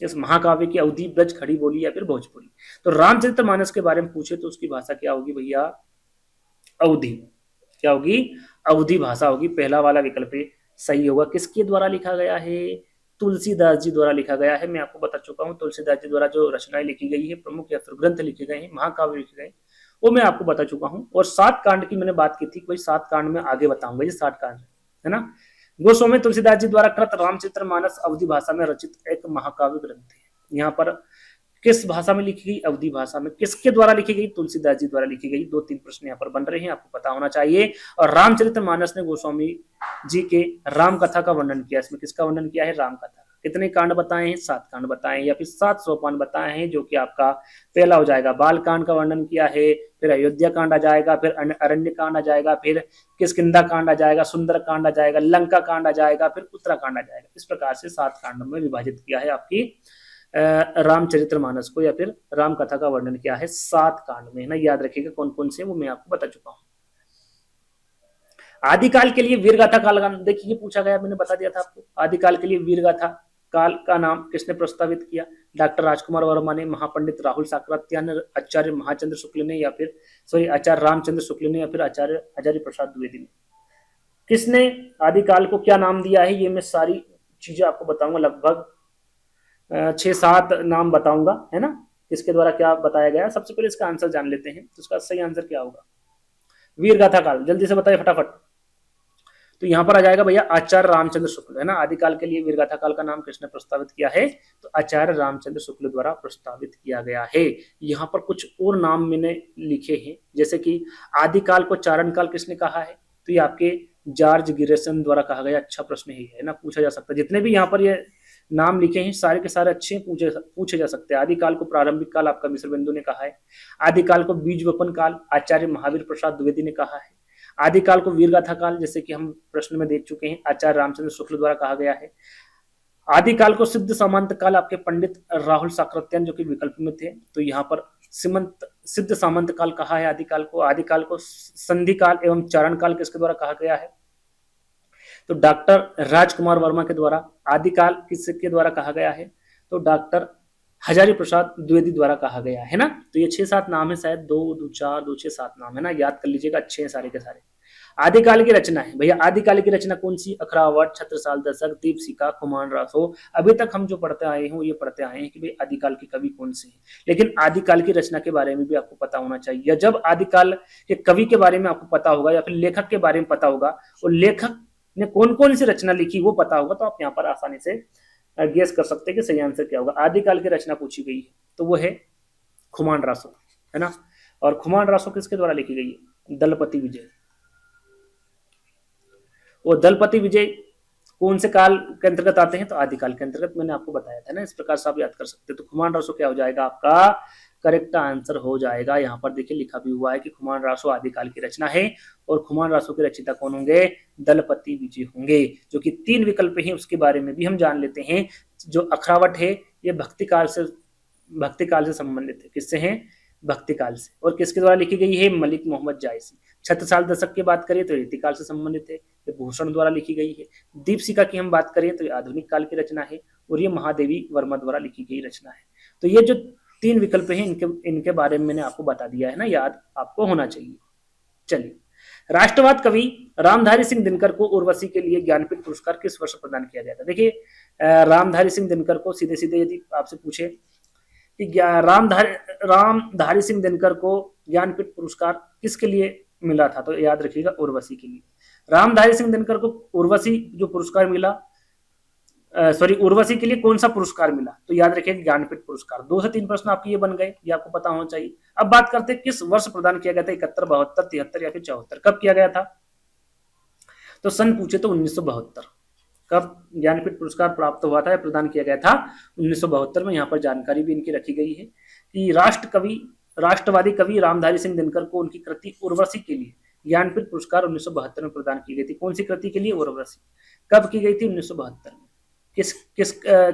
इस महाकाव्य की अवधि ब्रज खड़ी बोली या फिर भोजपुरी। तो रामचरितमानस के बारे में पूछे तो उसकी भाषा क्या होगी भैया, अवधि, क्या होगी, अवधि भाषा होगी, पहला वाला विकल्प सही होगा। किसके द्वारा लिखा गया है, तुलसीदास जी द्वारा लिखा गया है। मैं आपको बता चुका हूँ तुलसीदास जी द्वारा जो रचनाएं लिखी गई है, प्रमुख या फिर ग्रंथ लिखे गए हैं, महाकाव्य लिखे गए, वो मैं आपको बता चुका हूँ। और 7 कांड की मैंने बात की थी, कोई 7 कांड में आगे बताऊंगा, ये 7 कांड है ना। गोस्वामी तुलसीदास जी द्वारा कृत रामचरितमानस अवधि भाषा में रचित एक महाकाव्य ग्रंथ है। यहाँ पर किस भाषा में लिखी गई, अवधि भाषा में। किसके द्वारा लिखी गई, तुलसीदास जी द्वारा लिखी गई। 2-3 प्रश्न यहाँ पर बन रहे हैं, आपको पता होना चाहिए। और रामचरितमानस ने गोस्वामी जी के राम कथा का वर्णन किया। इसमें किसका वर्णन किया है, राम कथा। कितने कांड बताए हैं, 7 कांड बताए हैं या फिर 7 सोपान बताए हैं, जो कि आपका पहला हो जाएगा। बाल कांड का वर्णन किया है, फिर अयोध्या कांड आ जाएगा, फिर अरण्य कांड आ जाएगा, फिर किष्किंधा कांड आ जाएगा, सुंदर कांड आ जाएगा, लंका कांड आ जाएगा, फिर उत्तराकांड आ जाएगा। इस प्रकार से 7 कांडों में विभाजित किया है आपकी रामचरितमानस को, या फिर राम कथा का वर्णन किया है 7 कांड में, ना। याद रखिएगा कौन कौन से, वो मैं आपको बता चुका हूं। आदिकाल के लिए वीरगाथा काल का, देखिए पूछा गया, मैंने बता दिया था आपको। आदिकाल के लिए वीरगाथा काल का नाम किसने प्रस्तावित किया, डॉक्टर राजकुमार वर्मा ने, महापंडित राहुल साकरात्या ने, आचार्य महाचंद्र शुक्ल ने, या फिर आचार्य रामचंद्र शुक्ल ने, या फिर आचार्य हजारी प्रसाद द्विवेदी ने। किसने आदिकाल को क्या नाम दिया है, ये मैं सारी चीजें आपको बताऊंगा, लगभग 6-7 नाम बताऊंगा, है ना, किसके द्वारा क्या बताया गया। सबसे पहले इसका आंसर जान लेते हैं, तो इसका सही आंसर क्या होगा, वीरगाथा काल। जल्दी से बताइए फटाफट। तो यहाँ पर आ जाएगा भैया आचार्य रामचंद्र शुक्ल, है ना। आदिकाल के लिए वीरगाथा काल का नाम किसने प्रस्तावित किया है, तो आचार्य रामचंद्र शुक्ल द्वारा प्रस्तावित किया गया है। यहाँ पर कुछ और नाम मैंने लिखे हैं, जैसे कि आदिकाल को चारण काल किसने कहा है, तो ये आपके जॉर्ज गिरेसन द्वारा कहा गया। अच्छा प्रश्न है ना, पूछा जा सकता है। जितने भी यहाँ पर ये नाम लिखे हैं सारे के सारे अच्छे पूछे जा सकते हैं। आदिकाल को प्रारंभिक काल आपका मिश्रबिंदु ने कहा है। आदिकाल को बीज वपन काल आचार्य महावीर प्रसाद द्विवेदी ने कहा है। आदिकाल को वीरगाथा काल, जैसे कि हम प्रश्न में देख चुके हैं, आचार्य रामचंद्र शुक्ल द्वारा कहा गया है। आदिकाल को सिद्ध सामंत काल आपके पंडित राहुल साकरात्यान, जो कि विकल्प में थे, तो यहाँ पर सिद्ध सामंत काल कहा है आदिकाल को। आदिकाल को संधि काल एवं चारण काल किसके द्वारा कहा गया है, तो डॉक्टर राजकुमार वर्मा के द्वारा। आदिकाल किसके द्वारा कहा गया है, तो डॉक्टर हजारी प्रसाद द्विवेदी द्वारा कहा गया है ना। तो ये 6-7 नाम है, शायद 2-4-2-6-7 नाम है ना, याद कर लीजिएगा, अच्छे हैं सारे के सारे। आदिकाल की रचना है भैया, आदिकाल की रचना कौन सी, अखरावट, छत्रसाल दशक, दीपशिखा, खुमान रासो। अभी तक हम जो पढ़ते आए हैं ये पढ़ते आए हैं कि भाई आदिकाल के कवि कौन से हैं, लेकिन आदिकाल की रचना के बारे में भी आपको पता होना चाहिए। या जब आदिकाल के कवि के बारे में आपको पता होगा, या फिर लेखक के बारे में पता होगा, और लेखक ने कौन कौन सी रचना लिखी वो पता होगा, तो आप यहाँ पर आसानी से गेस कर सकते हैं कि सही आंसर क्या होगा। आदिकाल की रचना पूछी गई है तो वो है खुमान रासो, है ना। और खुमान रासो किसके द्वारा लिखी गई है, दलपति विजय। वो दलपति विजय कौन से काल के अंतर्गत आते हैं, तो आदिकाल के अंतर्गत, मैंने आपको बताया था ना। इस प्रकार से आप याद कर सकते हैं। तो खुमान रासो क्या हो जाएगा, आपका करेक्ट आंसर हो जाएगा। यहाँ पर देखिए लिखा भी हुआ है कि खुमान रासो आदिकाल की रचना है, और खुमान रासो के रचयिता कौन होंगे, दलपति विजय होंगे। जो कि 3 विकल्प हैं, उसके बारे में भी हम जान लेते हैं। जो अखरावट है ये भक्ति काल से संबंधित है। किससे है, भक्ति काल से। और किसके द्वारा लिखी गई है, मलिक मोहम्मद जायसी। छत्रसाल दशक की बात करें तो रीतिकाल से संबंधित है, ये भूषण द्वारा लिखी गई है। दीपशिखा की हम बात करें तो ये आधुनिक काल की रचना है, और ये महादेवी वर्मा द्वारा लिखी गई रचना है। तो ये जो 3 विकल्प हैं, इनके बारे में मैंने आपको बता दिया है ना, याद आपको होना चाहिए। चलिए, राष्ट्रवाद कवि रामधारी सिंह दिनकर को उर्वशी के लिए ज्ञानपीठ पुरस्कार किस वर्ष प्रदान किया गया था। देखिए रामधारी सिंह दिनकर को सीधे सीधे यदि आपसे पूछे कि रामधारी सिंह दिनकर को ज्ञानपीठ पुरस्कार किसके लिए मिला था, तो याद रखिएगा उर्वशी के लिए। रामधारी सिंह दिनकर को उर्वशी जो पुरस्कार मिला, उर्वशी के लिए कौन सा पुरस्कार मिला, तो याद रखिएगा ज्ञानपीठ पुरस्कार। 2 से 3 प्रश्न आपके ये बन गए, ये आपको पता होना चाहिए। अब बात करते हैं किस वर्ष प्रदान किया गया था, 71, 72, 73 या फिर 74, कब किया गया था, तो सन पूछे तो 1972। कब ज्ञानपीठ पुरस्कार प्राप्त हुआ था या प्रदान किया गया था, 1972 में। यहाँ पर जानकारी भी इनकी रखी गई है कि राष्ट्रवादी कवि रामधारी सिंह दिनकर को उनकी कृति उर्वशी के लिए ज्ञानपीठ पुरस्कार 1972 में प्रदान की गई थी। कौन सी कृति के लिए, उर्वशी। कब की गई थी, 1972 में।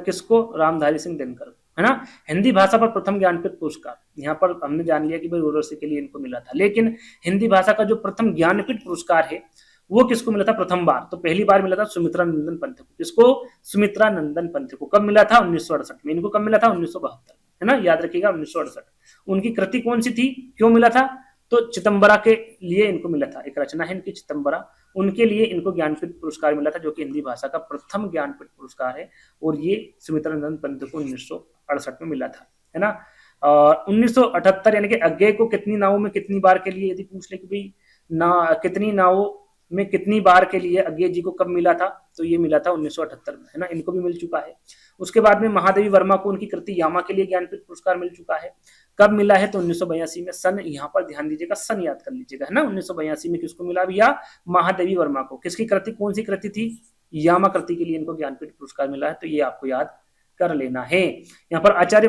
किसको, रामधारी सिंह दिनकर, है ना। हिंदी भाषा पर प्रथम ज्ञानपीठ पुरस्कार, यहाँ पर हमने जान लिया कि भाई उर्वशी के लिए इनको मिला था, लेकिन हिंदी भाषा का जो प्रथम ज्ञानपीठ पुरस्कार है वो किसको मिला था प्रथम बार? तो पहली बार मिला था सुमित्रा नंदन पंत को। किसको? सुमित्रा नंदन पंत को। कब मिला था? 1968 में। इनको कब मिला था? 1972, है ना, याद रखिएगा 1968। उनकी कृति कौन सी थी? क्यों मिला था? तो चिदंबरा के लिए इनको मिला था, एक रचना है इनकी चिदंबरा, उनके लिए इनको ज्ञानपीठ पुरस्कार मिला था, जो कि हिंदी भाषा का प्रथम ज्ञानपीठ पुरस्कार है, और ये सुमित्रा नंदन पंत को 1968 में मिला था, है ना। और 1978 यानी कि अज्ञे को कितनी नावों में कितनी बार के लिए यदि पूछ ले कि भाई कितनी नावों में कितनी बार के लिए अज्ञे जी को कब मिला था, तो ये मिला था 1978 में, है ना, इनको भी मिल चुका है। उसके बाद में महादेवी वर्मा को उनकी कृति यामा के लिए ज्ञानपीठ पुरस्कार मिल चुका है। कब मिला है? तो 1982 में। सन यहाँ पर ध्यान दीजिएगा, सन याद कर लीजिएगा, है ना। 1982 में किसको मिला भैया? महादेवी वर्मा को। किसकी कृति? कौन सी कृति थी? यामा कृति के लिए इनको ज्ञानपीठ पुरस्कार मिला है, तो ये आपको याद कर लेना है। यहाँ पर आचार्य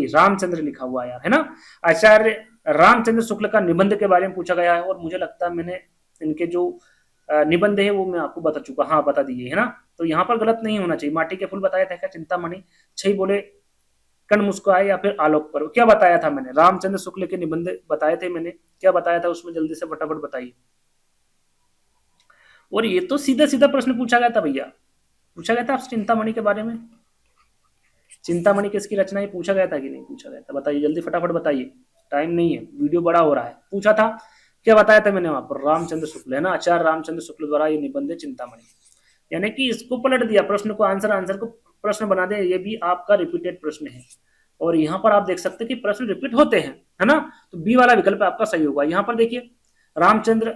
रामचंद्र लिखा हुआ यार, है ना। आचार्य रामचंद्र शुक्ल का निबंध के बारे में पूछा गया है, और मुझे लगता है मैंने इनके जो निबंध है वो मैं आपको बता चुका, हाँ बता दिए, है ना। तो यहाँ पर गलत नहीं होना चाहिए। माटी के फूल बताया था क्या? चिंतामणि। छही बोले कण मुस्कुराए या फिर आलोक पर्व, क्या बताया था मैंने? रामचंद्र शुक्ल के निबंध बताए थे मैंने, क्या बताया था उसमें? जल्दी से फटाफट बताइए। और ये तो सीधा सीधा प्रश्न पूछा गया था भैया, पूछा गया था आपसे चिंतामणि के बारे में। चिंतामणि किसकी रचना है? पूछा गया था कि नहीं पूछा गया था? बताइए जल्दी फटाफट बताइए, टाइम नहीं है, वीडियो बड़ा हो रहा है। पूछा था, क्या बताया था मैंने वहां पर? रामचंद्र शुक्ल, है ना, आचार्य रामचंद्र शुक्ल द्वारा ये निबंध है चिंतामणि। यानी कि इसको पलट दिया, प्रश्न को आंसर को प्रश्न बना दे, ये भी आपका रिपीटेड प्रश्न है। और यहाँ पर आप देख सकते हैं कि प्रश्न रिपीट होते हैं, है ना। तो बी वाला विकल्प आपका सही होगा। यहाँ पर देखिए रामचंद्र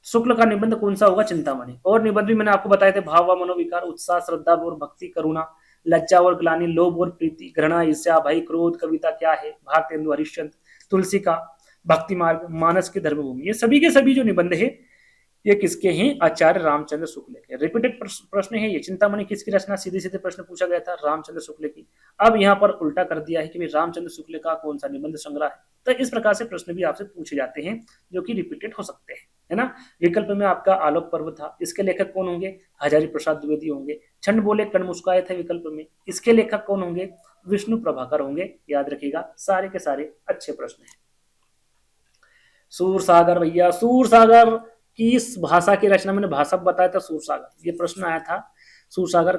शुक्ल का निबंध कौन सा होगा? चिंतामणि। और निबंध भी मैंने आपको बताए थे, भाव व मनोविकार, उत्साह, श्रद्धा और भक्ति, करुणा, लज्जा और ग्लानि, लोभ और प्रीति, घृणा, ईर्ष्या, भय, क्रोध, कविता क्या है, भारतेंदु हरिश्चंद्र, तुलसी का, भक्ति मार्ग, मानस की धर्मभूमि, ये सभी के सभी जो निबंध है ये किसके हैं? आचार्य रामचंद्र शुक्ल के। रिपीटेड प्रश्न है ये। चिंतामणि किसकी रचना? सीधे सीधे प्रश्न पूछा गया था, रामचंद्र शुक्ल की। अब यहाँ पर उल्टा कर दिया है कि रामचंद्र शुक्ल का कौन सा निबंध संग्रह है। तो इस प्रकार से प्रश्न भी आपसे पूछे जाते हैं जो कि रिपीटेड हो सकते हैं, है ना। विकल्प में आपका आलोक पर्व था, इसके लेखक कौन होंगे? हजारी प्रसाद द्विवेदी होंगे। छंद बोले कण मुस्कुराए थे विकल्प में, इसके लेखक कौन होंगे? विष्णु प्रभाकर होंगे। याद रखिएगा, सारे के सारे अच्छे प्रश्न हैं। सूरसागर भैया, सूरसागर किस भाषा की रचना? मैंने भाषा बताया था सूरसागर, ये प्रश्न आया था। सूरसागर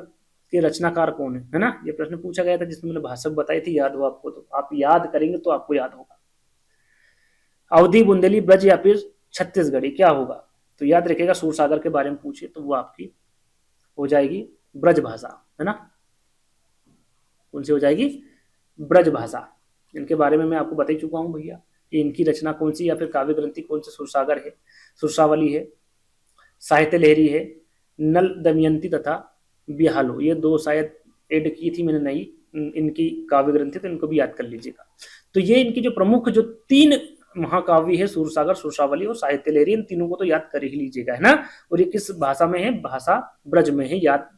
के रचनाकार कौन है ना, ये प्रश्न पूछा गया था, जिसमें मैंने भाषा बताई थी। याद हो आपको? तो आप याद करेंगे तो आपको याद होगा। अवधी, बुंदेली, ब्रज या फिर छत्तीसगढ़ी, क्या होगा? तो याद रखिएगा, सूरसागर के बारे में पूछे तो वो आपकी हो जाएगी ब्रज भाषा, है ना। कौन सी हो जाएगी? ब्रज भाषा। इनके बारे में मैं आपको बता ही चुका हूं भैया कि इनकी रचना कौन सी या फिर काव्य ग्रंथि कौन सी? सूरसागर है, सुरसावली है, साहित्य लहरी है, नल दमयंती तथा बिहालो, ये दो शायद ऐड की थी मैंने नई इनकी काव्य ग्रंथि, तो इनको भी याद कर लीजिएगा। तो ये इनकी जो प्रमुख जो 3 महाकाव्य है, सूरसागर, सुरसावली और साहित्य लहरी, इन तीनों को तो याद कर ही लीजिएगा, है ना। और ये किस भाषा में है? भाषा ब्रज में है, याद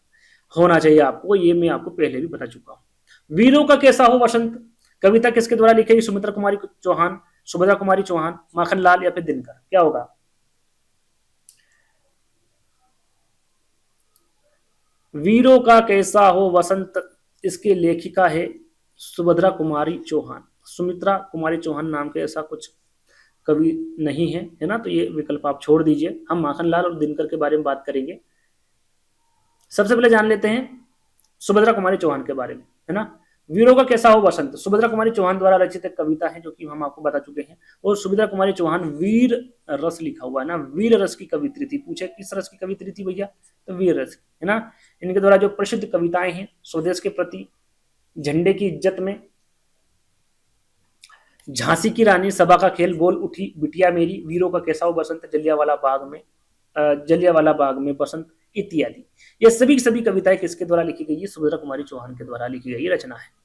होना चाहिए आपको, ये मैं आपको पहले भी बता चुका हूं। वीरों का कैसा हो वसंत कविता किसके द्वारा लिखी गई? सुमित्रा कुमारी चौहान, सुभद्रा कुमारी चौहान, माखनलाल या फिर दिनकर, क्या होगा? वीरों का कैसा हो वसंत, इसके लेखिका है सुभद्रा कुमारी चौहान। सुमित्रा कुमारी चौहान नाम के ऐसा कुछ कवि नहीं है, है ना। तो ये विकल्प आप छोड़ दीजिए। हम माखनलाल और दिनकर के बारे में बात करेंगे। सबसे पहले जान लेते हैं सुभद्रा कुमारी चौहान के बारे में, है ना। वीरों का कैसा हो वसंत सुभद्रा कुमारी चौहान द्वारा रचित एक कविता है, जो कि हम आपको बता चुके हैं। और सुभद्रा कुमारी चौहान वीर रस लिखा हुआ है ना, वीर रस की कवित्री थी। पूछे किस रस की कवित्री थी भैया? तो वीर रस, है ना। इनके द्वारा जो प्रसिद्ध कविताएं हैं, स्वदेश के प्रति, झंडे की इज्जत में, झांसी की रानी, सभा का खेल, बोल उठी बिटिया मेरी, वीरों का कैसा हो बसंत, जलियांवाला बाग में बसंत इत्यादि, ये सभी कविताएं किसके द्वारा लिखी गई है? सुभद्रा कुमारी चौहान के द्वारा लिखी गई रचना है।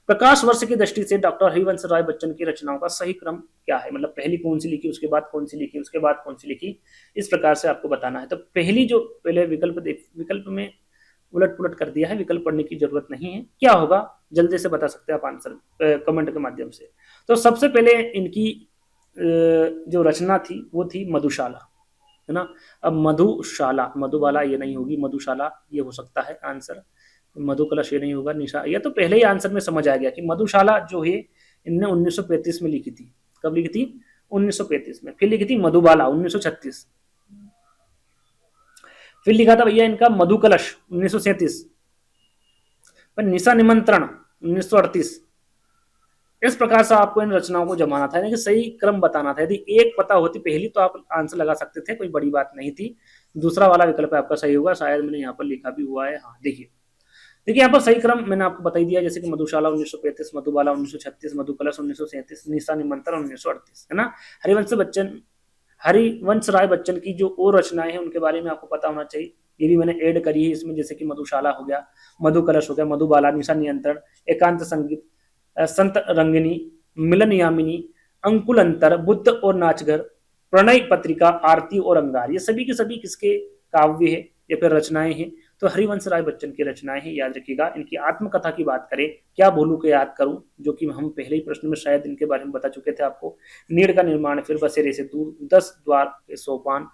प्रकाश वर्ष की दृष्टि से डॉक्टर हरिवंश राय बच्चन की रचनाओं का सही क्रम क्या है? मतलब पहली कौन सी लिखी, उसके बाद कौन सी लिखी, उसके बाद कौन सी लिखी, इस प्रकार से आपको बताना है। तो पहले विकल्प में उलट पुलट कर दिया है, विकल्प पढ़ने की जरूरत नहीं है। क्या होगा जल्दी से बता सकते हैं आप आंसर कमेंट के माध्यम से। तो सबसे पहले इनकी जो रचना थी वो थी मधुशाला, है ना। अब मधुशाला, मधुबाला ये नहीं होगी, मधुशाला ये हो सकता है आंसर। मधुकलश ये नहीं होगा, निशा, ये तो पहले ही आंसर में समझ आ गया कि मधुशाला जो है इनने 1935 में लिखी थी। कब लिखी थी? 1935 में। फिर लिखी थी मधुबाला 1936। फिर लिखा था भैया इनका मधुकलश 1937। पर निशा निमंत्रण 1938। इस प्रकार से आपको इन रचनाओं को जमाना था, यानी कि सही क्रम बताना था। यदि एक पता होती पहली तो आप आंसर लगा सकते थे, कोई बड़ी बात नहीं थी। दूसरा वाला विकल्प आपका सही होगा, शायद मैंने यहाँ पर लिखा भी हुआ है। हाँ देखिए, देखिए यहाँ पर सही क्रम मैंने आपको बता ही दिया, जैसे कि मधुशाला 1935, मधुबाला 1936, मधुकलश 1937, निशा निमंत्रण 1938, है ना। हरिवंश राय बच्चन की जो और रचनाएं हैं उनके बारे में आपको पता होना चाहिए, ये भी मैंने ऐड करी है इसमें, जैसे कि मधुशाला हो गया, मधुकलश हो गया, मधुबाला, निशा नियंत्रण, एकांत संगीत, संत रंगिनी, मिलन यामिनी, अंकुल अंतर, बुद्ध और नाचघर, प्रणय पत्रिका, आरती और अंगार, ये सभी के सभी किसके काव्य है या फिर रचनाएं हैं? तो हरिवंश राय बच्चन की रचनाएं हैं, याद रखिएगा। इनकी आत्मकथा की बात करें, क्या भूलू के याद करूं, जो कि हम पहले ही प्रश्न में शायद इनके बारे में बता चुके थे आपको। नीड़ का निर्माण, फिर बसेरे से दूर, 10 द्वार के सोपान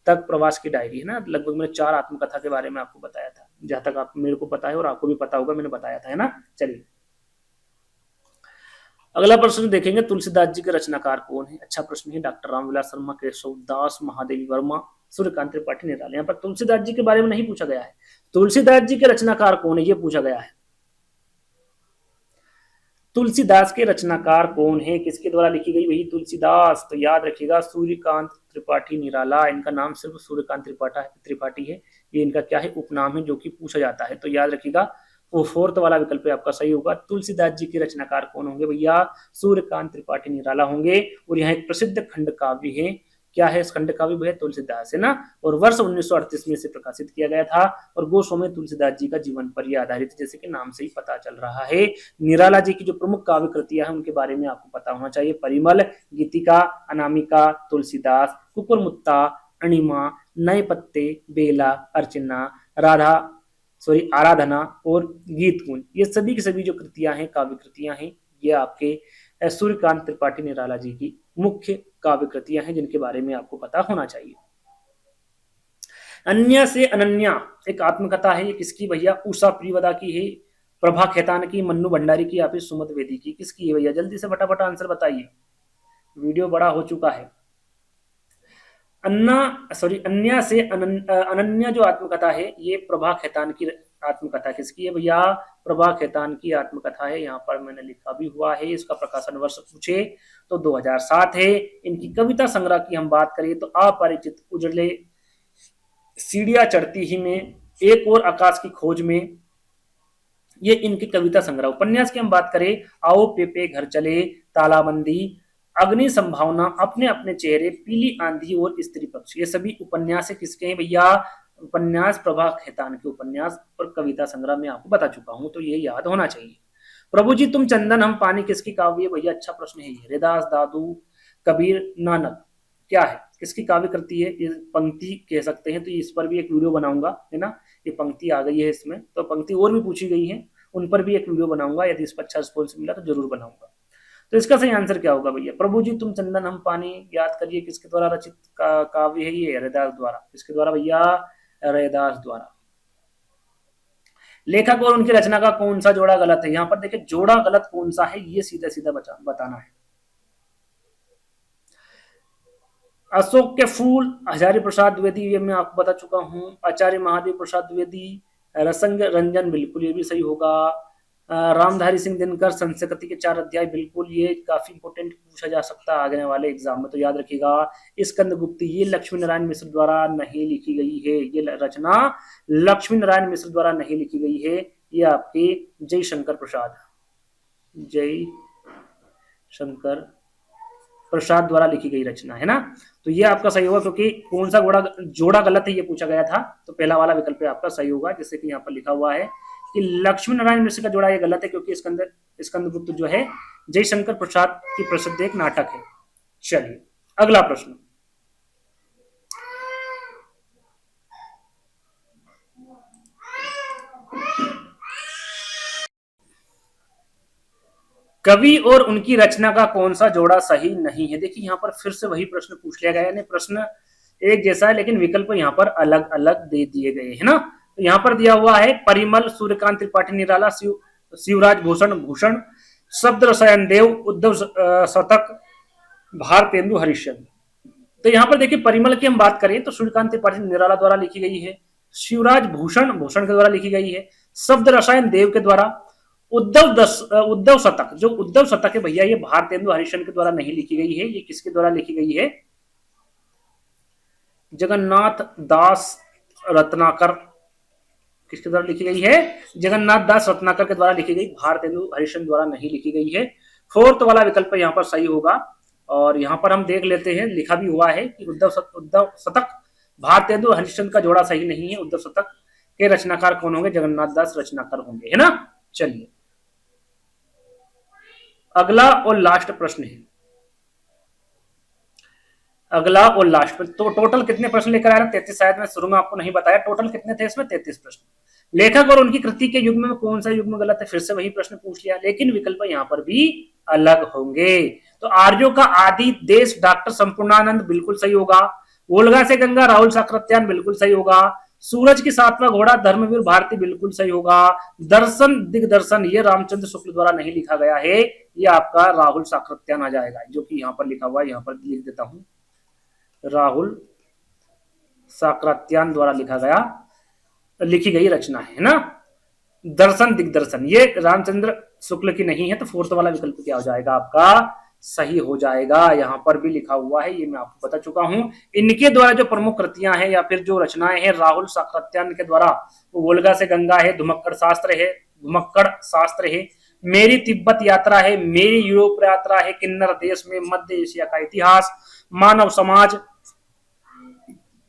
तक, प्रवास की डायरी, है ना। लगभग मैंने 4 आत्मकथा के बारे में आपको बताया था, जहां तक आप मेरे को पता है और आपको भी पता होगा, मैंने बताया था, है ना। चलिए अगला प्रश्न देखेंगे, तुलसीदास जी के रचनाकार कौन है? अच्छा प्रश्न है। डॉक्टर रामविलास शर्मा, केशव दास, महादेवी वर्मा, सूर्यकांत त्रिपाठी, निराला। यहाँ पर तुलसीदास जी के बारे में नहीं पूछा गया है, तुलसीदास जी के रचनाकार कौन है ये पूछा गया है। तुलसीदास के रचनाकार कौन है, किसके द्वारा लिखी गई वही तुलसीदास? तो याद रखिएगा सूर्यकांत त्रिपाठी निराला। इनका नाम सिर्फ सूर्यकांत त्रिपाठी है, ये इनका क्या है? उपनाम है, जो कि पूछा जाता है। तो याद रखिएगा वो 4th वाला विकल्प आपका सही होगा। तुलसीदास जी के रचनाकार कौन होंगे भैया? सूर्यकांत त्रिपाठी निराला होंगे। और यहाँ एक प्रसिद्ध खंड काव्य है, क्या है इस खंड काव्य भैया? तुलसीदास, है ना। और वर्ष 1938 में इसे प्रकाशित किया गया था। और गोस्वामी तुलसीदास जी का जीवन पर यह आधारित, जैसे कि नाम से ही पता चल रहा है। निराला जी की जो प्रमुख काव्य कृतियां हैं उनके बारे में आपको पता होना चाहिए। परिमल, गीतिका, अनामिका, तुलसीदास, कुकुरमुत्ता, अणिमा, नए पत्ते, बेला, अर्चना, आराधना और गीत कुंज, ये सभी की सभी जो कृतियां हैं, काव्य कृतियां हैं, ये आपके सूर्यकांत त्रिपाठी निराला जी की मुख्य काव्य कृतियां हैं, जिनके बारे में आपको पता होना चाहिए। अन्य से अनन्या एक आत्मकथा है, ये किसकी भैया? उषा प्रियवदा की है, प्रभा खेतान की, मन्नू भंडारी की, या फिर सुमत वेदी की, किसकी है भैया? जल्दी से फटाफट आंसर बताइए, वीडियो बड़ा हो चुका है। अन्या से अनन्या जो आत्मकथा है, ये प्रभा खेतान की आत्मकथा किसकी है भैया? प्रभा खेतान की आत्मकथा है, यहाँ पर मैंने लिखा भी हुआ है। इसका प्रकाशन वर्ष पूछे तो 2007 है। इनकी कविता संग्रह की हम बात करें तो अपरिचित, उजले, सीढ़ियां चढ़ती ही में, एक और आकाश की खोज में, ये इनकी कविता संग्रह। उपन्यास की हम बात करें, आओ पेपे घर चले, तालाबंदी, अग्नि संभावना, अपने अपने चेहरे, पीली आंधी और स्त्री पक्ष, ये सभी उपन्यास किसके हैं भैया? उपन्यास प्रभा खेतान के उपन्यास और कविता संग्रह में आपको बता चुका हूं, तो ये याद होना चाहिए। प्रभु जी तुम चंदन हम पानी किसकी काव्य भैया? अच्छा प्रश्न है। हरिदास, दादू, कबीर, नानक, क्या है? किसकी काव्य कृति है? ये पंक्ति कह सकते हैं, तो इस पर भी एक वीडियो बनाऊंगा, है ना। ये पंक्ति आ गई है इसमें, तो पंक्ति और भी पूछी गई है, उन पर भी एक वीडियो बनाऊंगा, यदि इस पर अच्छा रिस्पॉन्स मिला तो जरूर बनाऊंगा। तो इसका सही आंसर क्या होगा भैया? प्रभु जी तुम चंदन हम पानी, याद करिए किसके द्वारा रचित काव्य है ये? हरिदास द्वारा। किसके द्वारा भैया? हरिदास द्वारा। लेखक और उनकी रचना का कौन सा जोड़ा गलत है? यहाँ पर देखिए जोड़ा गलत कौन सा है, ये सीधा सीधा बताना है। अशोक के फूल, हजारी प्रसाद द्विवेदी, ये मैं आपको बता चुका हूँ। आचार्य महादेव प्रसाद द्विवेदी, रसंग रंजन, बिल्कुल ये भी सही होगा। रामधारी सिंह दिनकर, संस्कृति के 4 अध्याय, बिल्कुल ये काफी इंपोर्टेंट पूछा जा सकता है आगे वाले एग्जाम में, तो याद रखिएगा। स्कंदगुप्त, ये लक्ष्मी नारायण मिश्र द्वारा नहीं लिखी गई है, ये रचना लक्ष्मी नारायण मिश्र द्वारा नहीं लिखी गई है, ये आपके जयशंकर प्रसाद द्वारा लिखी गई रचना है ना। तो ये आपका सही होगा, क्योंकि कौन सा जोड़ा गलत है ये पूछा गया था, तो पहला वाला विकल्प आपका सही होगा। जैसे कि यहाँ पर लिखा हुआ है कि लक्ष्मी नारायण मिश्र का जोड़ा ये गलत है, क्योंकि स्कंदगुप्त जो है जयशंकर प्रसाद की प्रसिद्ध एक नाटक है। चलिए अगला प्रश्न, कवि और उनकी रचना का कौन सा जोड़ा सही नहीं है? देखिए यहाँ पर फिर से वही प्रश्न पूछ लिया गया है, प्रश्न एक जैसा है लेकिन विकल्प यहाँ पर अलग अलग दे दिए गए हैं ना। तो यहाँ पर दिया हुआ है परिमल, सूर्यकांत त्रिपाठी निराला, शिवराज भूषण भूषण, शब्द रसायन देव, उद्धव शतक, भारतेंदु हरिश्चंद्र। तो यहाँ पर देखिए परिमल की हम बात करें तो सूर्यकांत त्रिपाठी निराला द्वारा लिखी गई है, शिवराज भूषण भूषण के द्वारा लिखी गई है, शब्द रसायन देव के द्वारा, उद्धव शतक, जो उद्धव शतक है भैया ये भारतेंदु हरिश्चंद्र के द्वारा नहीं लिखी गई है, ये किसके द्वारा लिखी गई है, जगन्नाथ दास रत्नाकर, किसके द्वारा लिखी गई है, जगन्नाथ दास रत्नाकर के द्वारा लिखी गई, भारतेंदु हरिश्चंद्र द्वारा नहीं लिखी गई है। फोर्थ वाला विकल्प यहाँ पर सही होगा। और यहाँ पर हम देख लेते हैं, लिखा भी हुआ है कि उद्धव शतक भारतेंदु हरिश्चंद्र का जोड़ा सही नहीं है, उद्धव शतक के रचनाकार कौन होंगे, जगन्नाथ दास रचनाकार होंगे, है ना। चलिए अगला और लास्ट प्रश्न है, अगला और लास्ट प्रश्न। तो टोटल कितने प्रश्न लेकर आया, 33, शायद मैं शुरू में आपको नहीं बताया टोटल कितने थे इसमें, 33 प्रश्न। लेखक और उनकी कृति के युग्म में कौन सा युग्म गलत है, फिर से वही प्रश्न पूछ लिया, लेकिन विकल्प यहाँ पर भी अलग होंगे। तो आर्यों का आदि देश डॉक्टर संपूर्णानंद बिल्कुल सही होगा, वोल्गा से गंगा राहुल साकृत्यायन बिल्कुल सही होगा, सूरज की सातवां घोड़ा धर्मवीर भारती बिल्कुल सही होगा, दर्शन दिग्दर्शन ये रामचंद्र शुक्ल द्वारा नहीं लिखा गया है, ये आपका राहुल साकृत्यायन आ जाएगा, जो कि यहाँ पर लिखा हुआ है, यहाँ पर लिख देता हूं, राहुल साकृत्यायन द्वारा लिखी गई रचना है ना। दर्शन दिग्दर्शन ये रामचंद्र शुक्ल की नहीं है, तो फोर्थ वाला विकल्प क्या हो जाएगा आपका, सही हो जाएगा। यहाँ पर भी लिखा हुआ है, ये मैं आपको बता चुका हूं। इनके द्वारा जो प्रमुख कृतियां हैं या फिर जो रचनाएं हैं राहुल साकृत्यायन के द्वारा, वो वोल्गा से गंगा है, धुमक्कड़ शास्त्र है, मेरी तिब्बत यात्रा है, मेरी यूरोप यात्रा है, किन्नर देश में मध्य एशिया का इतिहास, मानव समाज,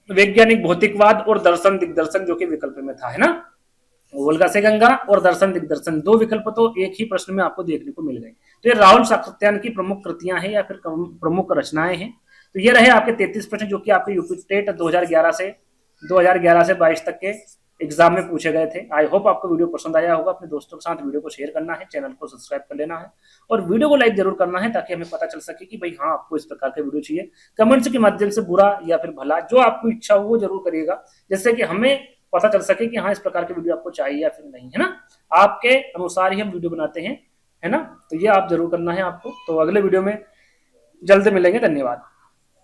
वैज्ञानिक भौतिकवाद और दर्शन दिग्दर्शन जो कि विकल्प में था, है ना। वोल्गा से गंगा और दर्शन दिग्दर्शन दो विकल्प तो एक ही प्रश्न में आपको देखने को मिल गए। तो ये राहुल साकृत्यायन की प्रमुख कृतियां हैं या फिर प्रमुख रचनाएं हैं। तो ये रहे आपके 33 प्रश्न जो कि आपके यूपी टेट 2011 से 22 तक के एग्जाम में पूछे गए थे। आई होप आपको वीडियो पसंद आया होगा। अपने दोस्तों के साथ वीडियो को शेयर करना है, चैनल को सब्सक्राइब कर लेना है और वीडियो को लाइक जरूर करना है, ताकि हमें पता चल सके कि भाई हाँ आपको इस प्रकार के वीडियो चाहिए। कमेंट्स के माध्यम से बुरा या फिर भला जो आपको इच्छा हो वो जरूर करिएगा, जिससे कि हमें पता चल सके कि हाँ इस प्रकार के वीडियो आपको चाहिए या फिर नहीं, है ना। आपके अनुसार ही हम वीडियो बनाते हैं, है ना। तो ये आप जरूर करना है आपको। तो अगले वीडियो में जल्द मिलेंगे, धन्यवाद।